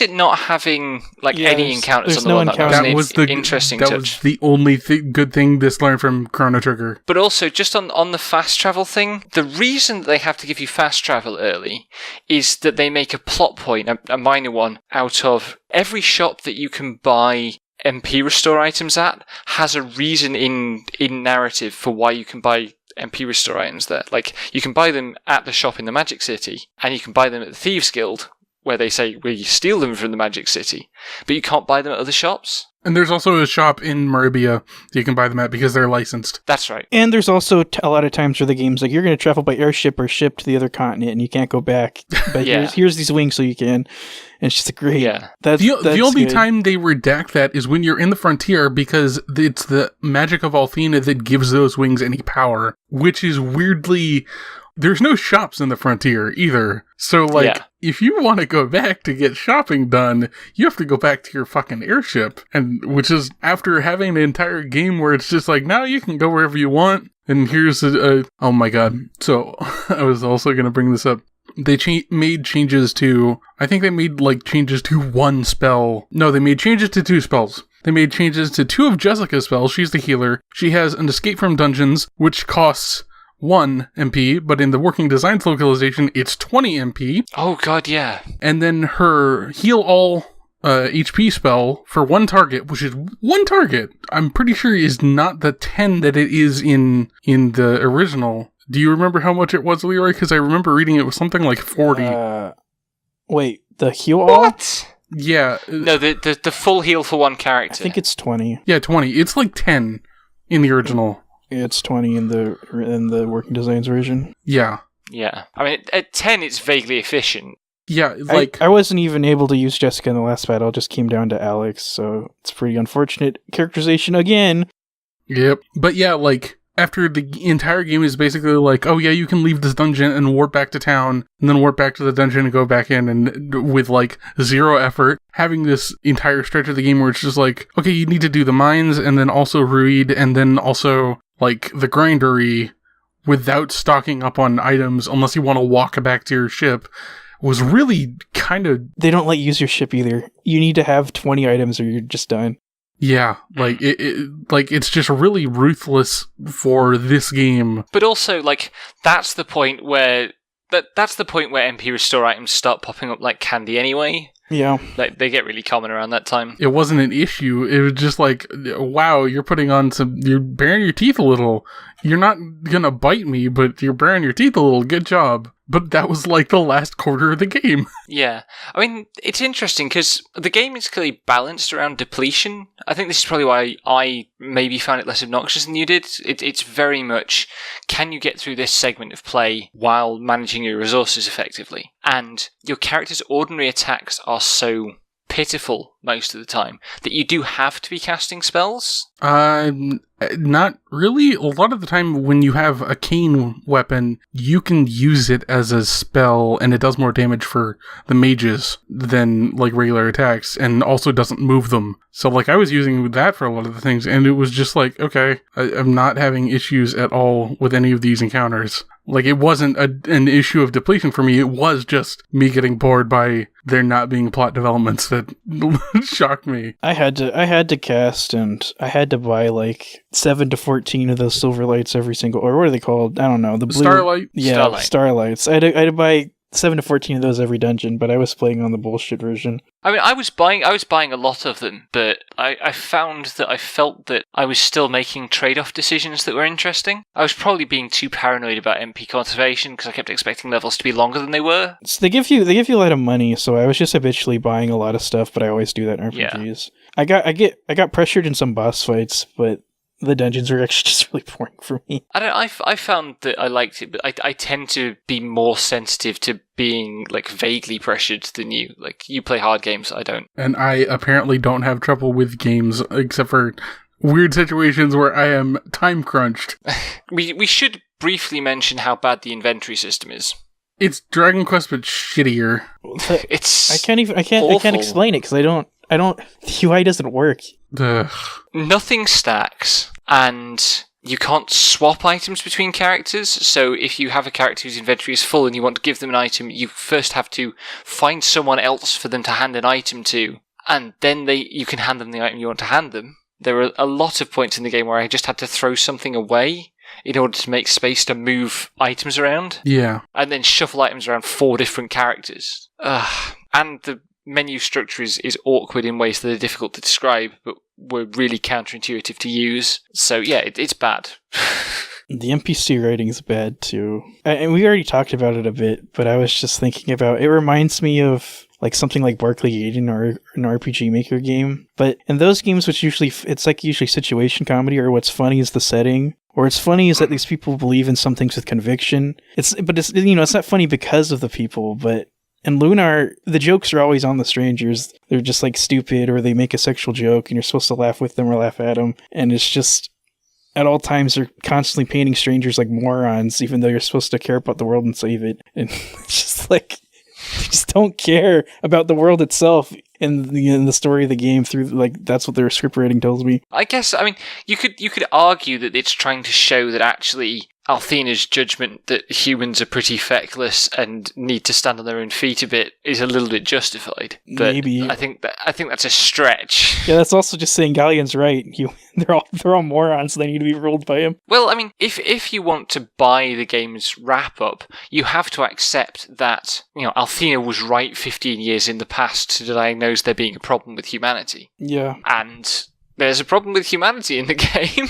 it not having like Yeah, any encounters there's on the no one. That was encounters. an interesting that touch. was the only good thing this learned from Chrono Trigger. But also, just on the fast travel thing, the reason that they have to give you fast travel early is that they make a plot point, a minor one, out of every shop that you can buy MP restore items at has a reason in narrative for why you can buy MP restore items there. Like, you can buy them at the shop in the Magic City, and you can buy them at the Thieves Guild, where they say, well, you steal them from the Magic City, but you can't buy them at other shops. And there's also a shop in Maribia that you can buy them at because they're licensed. That's right. And there's also a lot of times where the game's like, you're going to travel by airship or ship to the other continent, and you can't go back. But Yeah. here's these wings so you can. And it's just great. Yeah. That's The only good. time they redact that is when you're in the frontier, because it's the magic of Althena that gives those wings any power, which is weirdly there's no shops in the frontier either. So, like, if you want to go back to get shopping done, you have to go back to your fucking airship. And which is after having an entire game where it's just like, now you can go wherever you want. And here's oh my god. So, I was also going to bring this up. They made changes to, I think they made, like, changes to one spell. No, they made changes to 2 spells. They made changes to 2 of Jessica's spells. She's the healer. She has an escape from dungeons, which costs 1 MP, but in the Working Designs localization, it's 20 MP. Oh god, yeah. And then her heal all HP spell for 1 target, which is 1 target, I'm pretty sure is not the 10 that it is in the original. Do you remember how much it was, Leroy? Because I remember reading it was something like 40. Wait, the heal all? What? Yeah. No, the full heal for 1 character. I think it's 20. Yeah, 20. It's like 10 in the original. It's 20 in the Working Designs version. Yeah. Yeah. I mean, at 10, it's vaguely efficient. Yeah, like... I wasn't even able to use Jessica in the last battle. It just came down to Alex, so it's pretty unfortunate. Characterization again. Yep. But yeah, like... After the entire game is basically like, oh yeah, you can leave this dungeon and warp back to town, and then warp back to the dungeon and go back in, and with like 0 effort, having this entire stretch of the game where it's just like, okay, you need to do the mines, and then also Ruid, and then also like the grindery without stocking up on items unless you want to walk back to your ship, was really kind of... They don't let you use your ship either. You need to have 20 items or you're just done. Yeah, like it's just really ruthless for this game. But also, like, that's the point where MP restore items start popping up like candy anyway. Yeah. Like, they get really common around that time. It wasn't an issue. It was just like, wow, you're baring your teeth a little. You're not gonna bite me, but you're baring your teeth a little. Good job. But that was like the last quarter of the game. Yeah. I mean, it's interesting because the game is clearly balanced around depletion. I think this is probably why I maybe found it less obnoxious than you did. It's very much, can you get through this segment of play while managing your resources effectively? And your character's ordinary attacks are so pitiful most of the time that you do have to be casting spells. Not really. A lot of the time when you have a cane weapon, you can use it as a spell and it does more damage for the mages than like regular attacks and also doesn't move them. So like I was using that for a lot of the things and it was just like, okay, I'm not having issues at all with any of these encounters. Like, it wasn't an issue of depletion for me. It was just me getting bored by there not being plot developments that shocked me. I had to cast, and I had to buy like 7 to 14 of those silver lights every single, or what are they called? I don't know. The blue Starlight? Yeah, Starlights. I had to buy 7 to 14 of those every dungeon, but I was playing on the bullshit version. I mean, I was buying a lot of them, but I found that I felt that I was still making trade-off decisions that were interesting. I was probably being too paranoid about MP conservation because I kept expecting levels to be longer than they were. So they give you a lot of money, so I was just habitually buying a lot of stuff, but I always do that in RPGs. Yeah. I got pressured in some boss fights, but the dungeons are actually just really boring for me. I found that I liked it, but I tend to be more sensitive to being like vaguely pressured than you. Like, you play hard games, I don't. And I apparently don't have trouble with games except for weird situations where I am time crunched. We should briefly mention how bad the inventory system is. It's Dragon Quest but shittier. I can't explain it because I don't the UI doesn't work. Ugh. Nothing stacks, and you can't swap items between characters. So if you have a character whose inventory is full and you want to give them an item, you first have to find someone else for them to hand an item to, and then you can hand them the item you want to hand them. There are a lot of points in the game where I just had to throw something away in order to make space to move items around. Yeah. And then shuffle items around 4 different characters. And the menu structure is awkward in ways that are difficult to describe, but were really counterintuitive to use. So yeah, it's bad. The NPC writing's bad too. And we already talked about it a bit, but I was just thinking about, it reminds me of like something like Barclay Aiden or an RPG Maker game. But in those games, which it's like usually situation comedy, or what's funny is the setting, or it's funny is that these people believe in some things with conviction. It's not funny because of the people, but in Lunar, the jokes are always on the strangers. They're just like stupid, or they make a sexual joke and you're supposed to laugh with them or laugh at them. And it's just, at all times are constantly painting strangers like morons, even though you're supposed to care about the world and save it. And it's just like, they just don't care about the world itself in the story of the game through, like, that's what their script rating tells me. I guess, I mean, you could argue that it's trying to show that actually Althena's judgment that humans are pretty feckless and need to stand on their own feet a bit is a little bit justified. But Maybe. I think that's a stretch. Yeah, that's also just saying Galleon's right. They're all morons, so they need to be ruled by him. Well, I mean, if you want to buy the game's wrap-up, you have to accept that, Althena was right 15 years in the past to diagnose there being a problem with humanity. Yeah. And there's a problem with humanity in the game.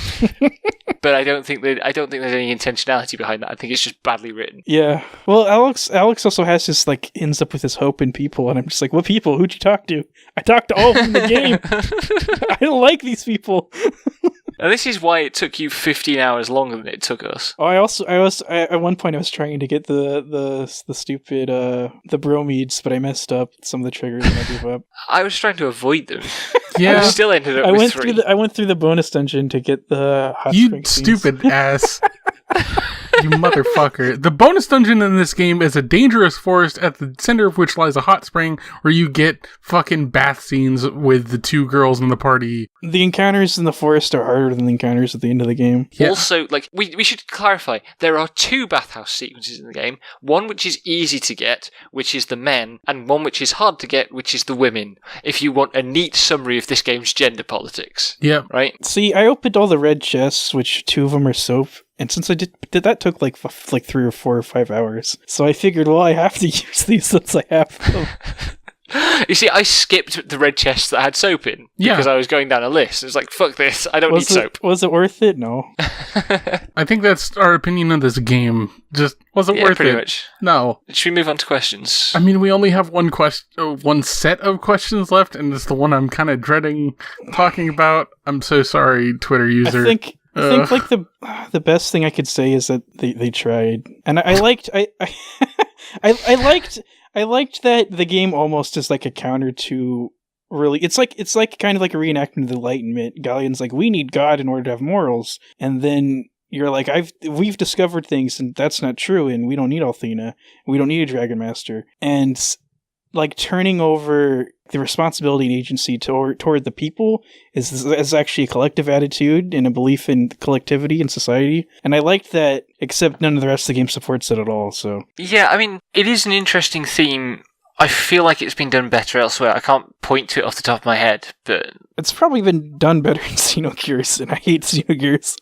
But I don't think there's any intentionality behind that. I think it's just badly written. Yeah. Well, Alex also has this, like, ends up with his hope in people, and I'm just like, what people? Who'd you talk to? I talked to all of them in the game. I don't like these people. And this is why it took you 15 hours longer than it took us. Oh, I was at one point I was trying to get the stupid the bromides, but I messed up some of the triggers and I gave up. I was trying to avoid them. Yeah, I still ended up with 3. I went through the bonus dungeon to get the hot you spring stupid ass. You motherfucker. The bonus dungeon in this game is a dangerous forest at the center of which lies a hot spring where you get fucking bath scenes with the 2 girls in the party. The encounters in the forest are harder than the encounters at the end of the game. Yeah. Also, like, we should clarify, there are 2 bathhouse sequences in the game. One which is easy to get, which is the men, and one which is hard to get, which is the women. If you want a neat summary of this game's gender politics. Yeah. Right? See, I opened all the red chests, which 2 of them are soap. And since I did that took like 3 or 4 or 5 hours. So I figured, well, I have to use these since I have them. You see, I skipped the red chest that had soap in because I was going down a list. It was like, fuck this, I don't need soap. Was it worth it? No. I think that's our opinion on this game. Just wasn't worth pretty it. Much. No. Should we move on to questions? I mean, we only have one set of questions left, and it's the one I'm kind of dreading talking about. I'm so sorry, Twitter user. I think like the best thing I could say is that they tried, and I liked I liked that the game almost is like a counter to really. It's like kind of like a reenactment of the Enlightenment. Galleon's like, we need God in order to have morals, and then you're like, we've discovered things, and that's not true, and we don't need Althena, we don't need a Dragon Master, and like turning over the responsibility and agency toward the people is actually a collective attitude and a belief in collectivity and society. And I liked that, except none of the rest of the game supports it at all. So yeah, I mean, it is an interesting theme. I feel like it's been done better elsewhere. I can't point to it off the top of my head, but it's probably been done better in Xenogears, and I hate Xenogears.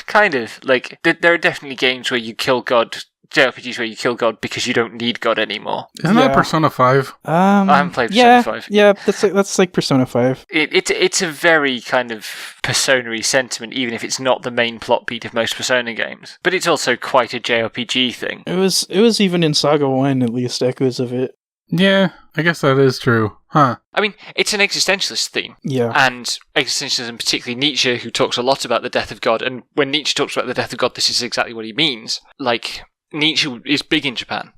Kind of. Like, there are definitely games where you kill God, JRPGs where you kill God because you don't need God anymore. Isn't that Persona 5? I haven't played Persona 5. Yeah, that's like Persona 5. It's a very kind of Persona-y sentiment, even if it's not the main plot beat of most Persona games. But it's also quite a JRPG thing. It was even in Saga 1, at least, echoes of it. Yeah, I guess that is true. Huh. I mean, it's an existentialist theme. Yeah. And existentialism, particularly Nietzsche, who talks a lot about the death of God, and when Nietzsche talks about the death of God, this is exactly what he means. Like, Nietzsche is big in Japan.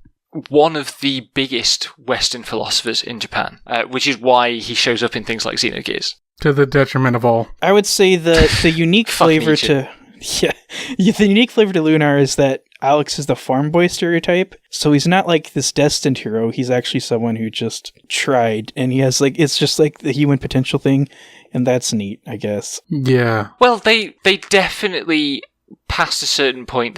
One of the biggest Western philosophers in Japan, which is why he shows up in things like Xenogears. To the detriment of all. I would say the unique flavor Nietzsche. the unique flavor to Lunar is that Alex is the farm boy stereotype. So he's not like this destined hero. He's actually someone who just tried, and he has it's just like the human potential thing, and that's neat, I guess. Yeah. Well, they definitely, past a certain point,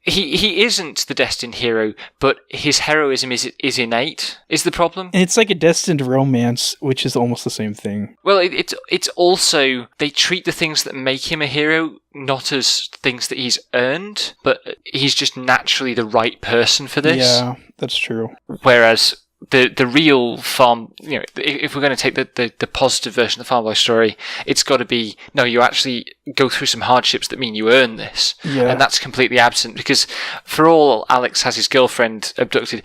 he isn't the destined hero, but his heroism is innate, is the problem. And it's like a destined romance, which is almost the same thing. Well, it's also, they treat the things that make him a hero not as things that he's earned, but he's just naturally the right person for this. Yeah, that's true. Whereas the real farm, if we're going to take the positive version of the Farm Boy story, it's got to be, no, you actually go through some hardships that mean you earn this. Yeah. And that's completely absent, because for all Alex has his girlfriend abducted,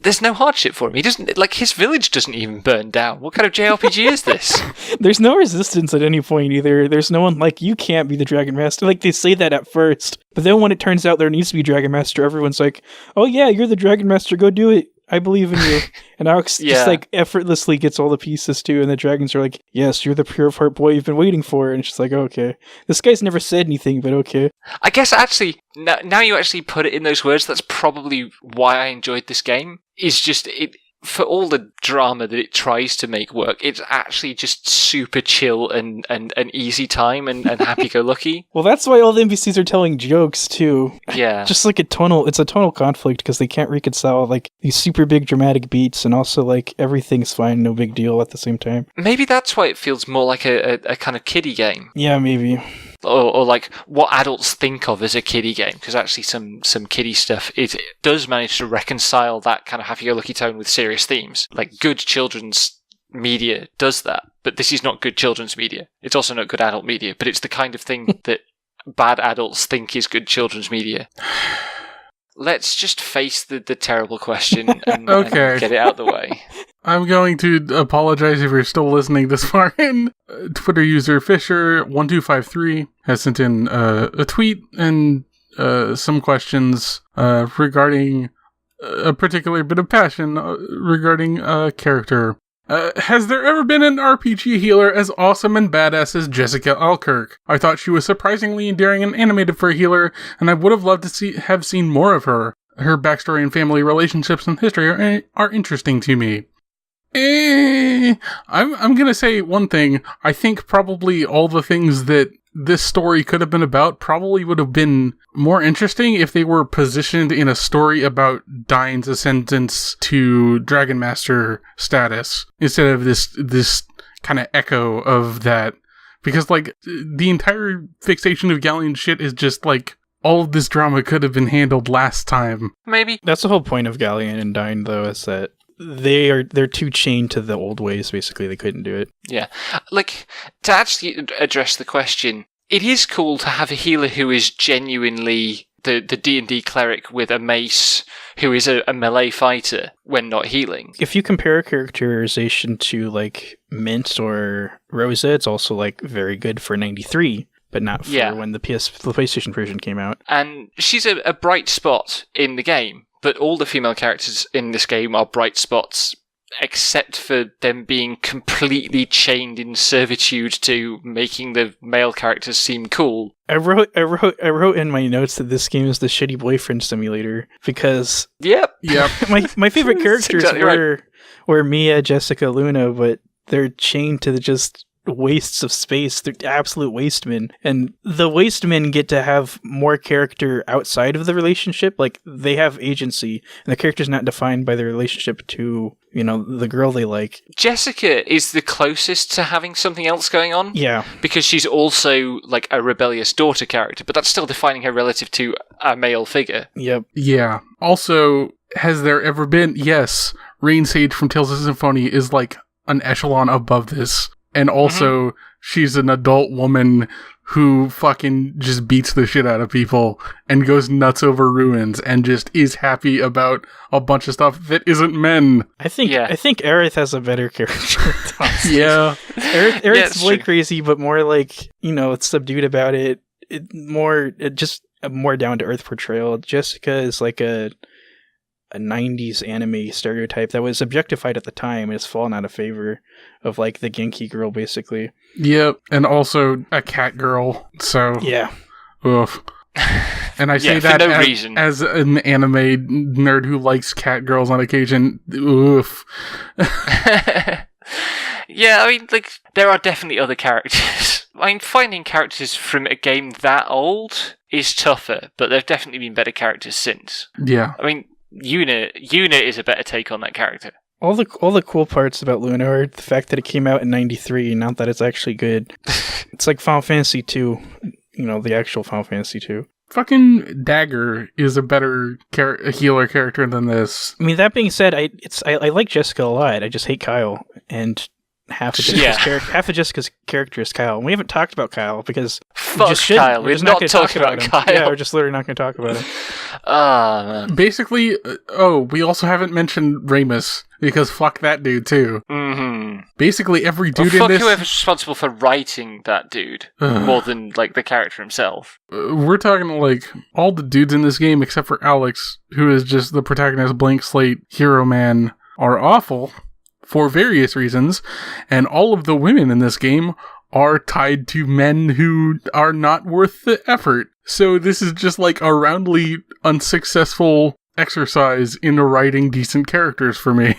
there's no hardship for him. He doesn't, his village doesn't even burn down. What kind of JRPG is this? There's no resistance at any point either. There's no one you can't be the Dragon Master. They say that at first, but then when it turns out there needs to be Dragon Master, everyone's like, oh yeah, you're the Dragon Master, go do it. I believe in you. And Alex Yeah. just like effortlessly gets all the pieces too, and the dragons are like, yes, you're the pure of heart boy you've been waiting for. And she's like, okay. This guy's never said anything, but okay. I guess actually, now you actually put it in those words, that's probably why I enjoyed this game. Is just it. For all the drama that it tries to make work, it's actually just super chill and an easy time and happy-go-lucky. Well, that's why all the NPCs are telling jokes too. Yeah. Just like it's a tonal conflict because they can't reconcile like these super big dramatic beats and also like everything's fine, no big deal at the same time. Maybe that's why it feels more like a kind of kiddie game. Yeah, maybe. Or like what adults think of as a kiddie game, because actually some kiddie stuff, it does manage to reconcile that kind of happy-go-lucky tone with serious themes. Like good children's media does that, but this is not good children's media. It's also not good adult media, but it's the kind of thing that bad adults think is good children's media. Let's just face the terrible question and, Okay. and get it out the way. I'm going to apologize if you're still listening this far in. Twitter user Fisher1253 has sent in a tweet and some questions regarding a particular bit of passion regarding a character. Has there ever been an RPG healer as awesome and badass as Jessica Alkirk? I thought she was surprisingly endearing and animated for a healer, and I would have loved to have seen more of her. Her backstory and family relationships and history are interesting to me. I'm gonna say one thing. I think probably all the things that this story could have been about probably would have been more interesting if they were positioned in a story about Dine's ascendance to Dragon Master status instead of this kind of echo of that. Because like the entire fixation of Galleon shit is just like all of this drama could have been handled last time. Maybe. That's the whole point of Galleon and Dine, though, is that they're too chained to the old ways. Basically, they couldn't do it. Yeah. Like, to actually address the question, it is cool to have a healer who is genuinely the D&D cleric with a mace who is a melee fighter when not healing. If you compare characterization to, like, Mint or Rosa, it's also, like, very good for 93, but not for when the PlayStation version came out. And she's a bright spot in the game. But all the female characters in this game are bright spots, except for them being completely chained in servitude to making the male characters seem cool. I wrote in my notes that this game is the shitty boyfriend simulator because Yep. my favorite characters exactly were Mia, Jessica, Luna, but they're chained to just wastes of space. They're absolute wastemen, and the wastemen get to have more character outside of the relationship. Like they have agency, and the character's not defined by their relationship to, you know, the girl they like. Jessica is the closest to having something else going on. Yeah, because she's also like a rebellious daughter character, but that's still defining her relative to a male figure. Yep. Yeah. Also, has there ever been? Yes, Rain Sage from Tales of Symphonia is like an echelon above this. And also, she's an adult woman who fucking just beats the shit out of people and goes nuts over ruins and just is happy about a bunch of stuff that isn't men. I think Aerith has a better character. Yeah. Aerith's boy crazy, but more like, you know, it's subdued about it. Just a more down to earth portrayal. Jessica is like a 90s anime stereotype that was objectified at the time and has fallen out of favor of like the Genki girl, basically. Yep, and also a cat girl. So yeah, oof. And I say that as an anime nerd who likes cat girls on occasion. Oof. Yeah, I mean, like there are definitely other characters. I mean, finding characters from a game that old is tougher, but there've definitely been better characters since. Yeah, I mean. Unit is a better take on that character. All the cool parts about Lunar are the fact that it came out in 93, not that it's actually good. It's like Final Fantasy 2, you know, the actual Final Fantasy 2. Fucking Dagger is a better healer character than this. I mean, that being said, I like Jessica a lot. I just hate Kyle, and half of Yeah. Jessica's character is Kyle. And we haven't talked about Kyle because Fuck just shouldn't. Kyle. We're just not gonna talking talk about him. Kyle. Yeah, we're just literally not going to talk about him. Ah, man. Basically, we also haven't mentioned Ramus, because fuck that dude, too. Mm-hmm. Basically, every dude Well, in this... fuck whoever's responsible for writing that dude, more than, like, the character himself. We're talking, like, all the dudes in this game, except for Alex, who is just the protagonist, blank slate, hero man, are awful for various reasons, and all of the women in this game are tied to men who are not worth the effort. So this is just like a roundly unsuccessful exercise in writing decent characters for me.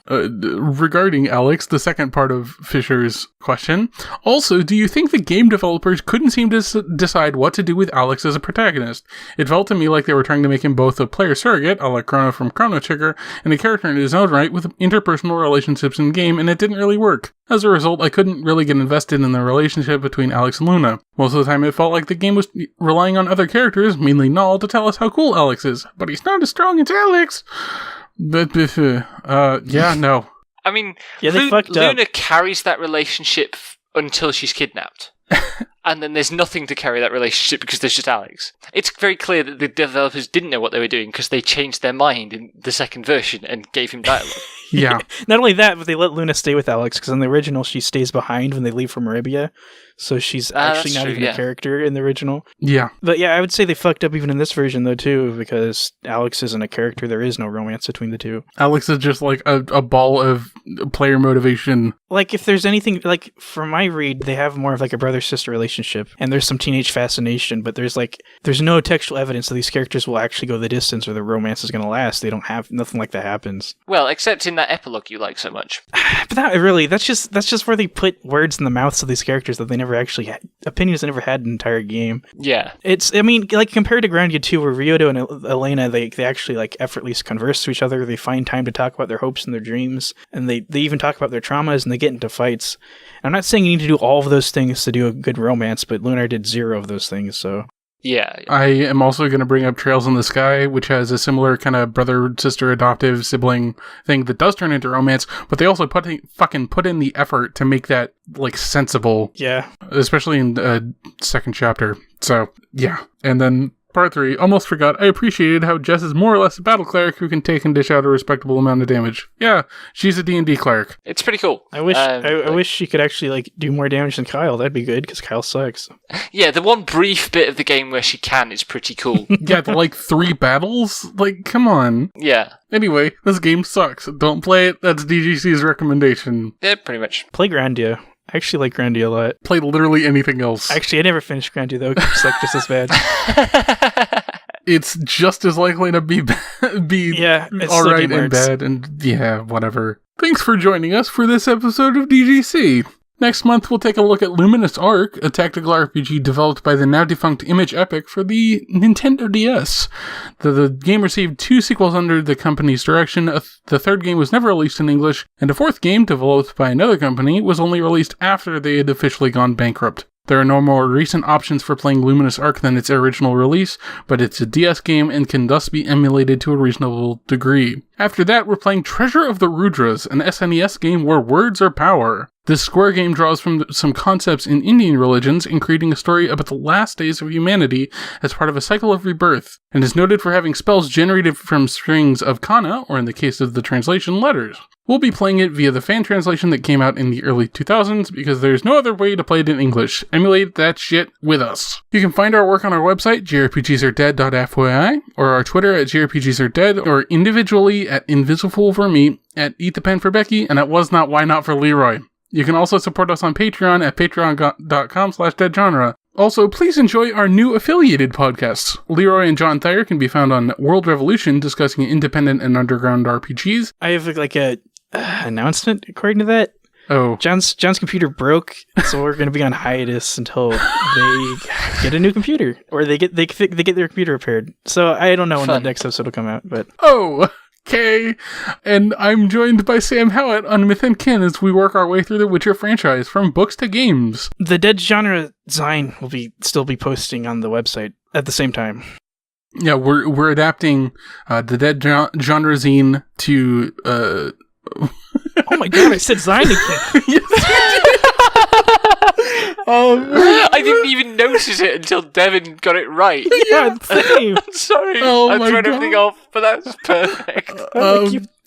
Regarding Alex, the second part of Fisher's question, also, do you think the game developers couldn't seem to decide what to do with Alex as a protagonist? It felt to me like they were trying to make him both a player surrogate, a la Chrono from Chrono Trigger, and a character in his own right with interpersonal relationships in the game, and it didn't really work. As a result, I couldn't really get invested in the relationship between Alex and Luna. Most of the time, it felt like the game was relying on other characters, mainly Null, to tell us how cool Alex is. But he's not as strong as Alex! But, yeah, no. I mean, they fucked up. Luna carries that relationship until she's kidnapped. And then there's nothing to carry that relationship because there's just Alex. It's very clear that the developers didn't know what they were doing because they changed their mind in the second version and gave him dialogue. Yeah. Not only that, but they let Luna stay with Alex because in the original she stays behind when they leave from Arabia. So she's actually not even a character in the original. Yeah. But yeah, I would say they fucked up even in this version though too, because Alex isn't a character. There is no romance between the two. Alex is just like a ball of player motivation. Like if there's anything, like from my read, they have more of like a brother-sister relationship and there's some teenage fascination, but there's no textual evidence that these characters will actually go the distance or the romance is going to last. They don't have, nothing like that happens. Well, except in that epilogue you like so much. But that's just where they put words in the mouths of these characters that they never actually had, opinions they never had an entire game. Yeah. I mean, like compared to Grandia 2 where Ryoto and Elena, they actually like effortlessly converse to each other, they find time to talk about their hopes and their dreams, and they even talk about their traumas and they get into fights. And I'm not saying you need to do all of those things to do a good romance, but Lunar did zero of those things, so... Yeah. I am also going to bring up Trails in the Sky, which has a similar kind of brother, sister, adoptive sibling thing that does turn into romance, but they also put in the effort to make that, like, sensible. Yeah. Especially in the second chapter. So, yeah. And then Part 3, almost forgot, I appreciated how Jess is more or less a battle cleric who can take and dish out a respectable amount of damage. Yeah, she's a D&D cleric. It's pretty cool. I wish she could actually like do more damage than Kyle. That'd be good, because Kyle sucks. Yeah, the one brief bit of the game where she can is pretty cool. Yeah, the, like, 3 battles? Like, come on. Yeah. Anyway, this game sucks. Don't play it. That's DGC's recommendation. Yeah, pretty much. Play Grandia. I actually like Grandia a lot. Play literally anything else. Actually, I never finished Grandia though. It's like just as bad. It's just as likely to be it's alright and bad, and yeah, whatever. Thanks for joining us for this episode of DGC. Next month, we'll take a look at Luminous Arc, a tactical RPG developed by the now-defunct Image Epic for the Nintendo DS. The game received 2 sequels under the company's direction. The third game was never released in English, and a 4th game, developed by another company, was only released after they had officially gone bankrupt. There are no more recent options for playing Luminous Arc than its original release, but it's a DS game and can thus be emulated to a reasonable degree. After that, we're playing Treasure of the Rudras, an SNES game where words are power. This Square game draws from some concepts in Indian religions in creating a story about the last days of humanity as part of a cycle of rebirth, and is noted for having spells generated from strings of kana, or in the case of the translation, letters. We'll be playing it via the fan translation that came out in the early 2000s because there's no other way to play it in English. Emulate that shit with us. You can find our work on our website, grpgsaredead.fyi, or our Twitter at grpgsaredead, or individually at Invisible for me, at Eat the Pen for Becky, and at Was Not Why Not for Leroy. You can also support us on Patreon at patreon.com/deadgenre. Also, please enjoy our new affiliated podcasts. Leroy and John Thayer can be found on World Revolution, discussing independent and underground RPGs. I have like a announcement according to that. Oh. John's computer broke, so we're going to be on hiatus until they get a new computer, or they get their computer repaired. So I don't know when the next episode will come out, but... Oh! Okay, and I'm joined by Sam Howett on Myth and Kin as we work our way through the Witcher franchise, from books to games. The Dead Genre Zine will still be posting on the website at the same time. Yeah, we're adapting the Dead Genre Zine to Oh my god, I said Zynecke. I didn't even notice it until Devin got it right. Yeah, same. I'm sorry. Oh I've my thrown God. everything off, but that's perfect.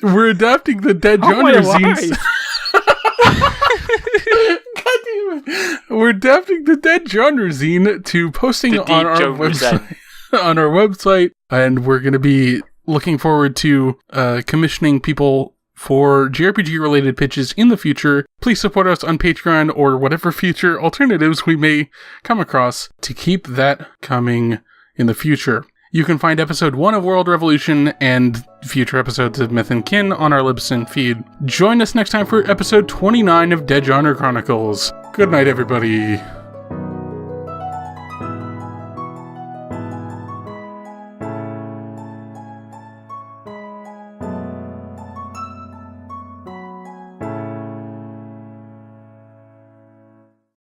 We're adapting the dead Oh, my genre zines. life. God damn it. We're adapting the dead genre zine to posting The on deep our genre website. On our website, and we're going to be looking forward to commissioning people for JRPG related pitches in the future. Please support us on Patreon or whatever future alternatives we may come across to keep that coming in the future. You can find episode 1 of World Revolution and future episodes of Myth and Kin on our Libsyn feed. Join us next time for episode 29 of Dead Genre Chronicles. Good night, everybody.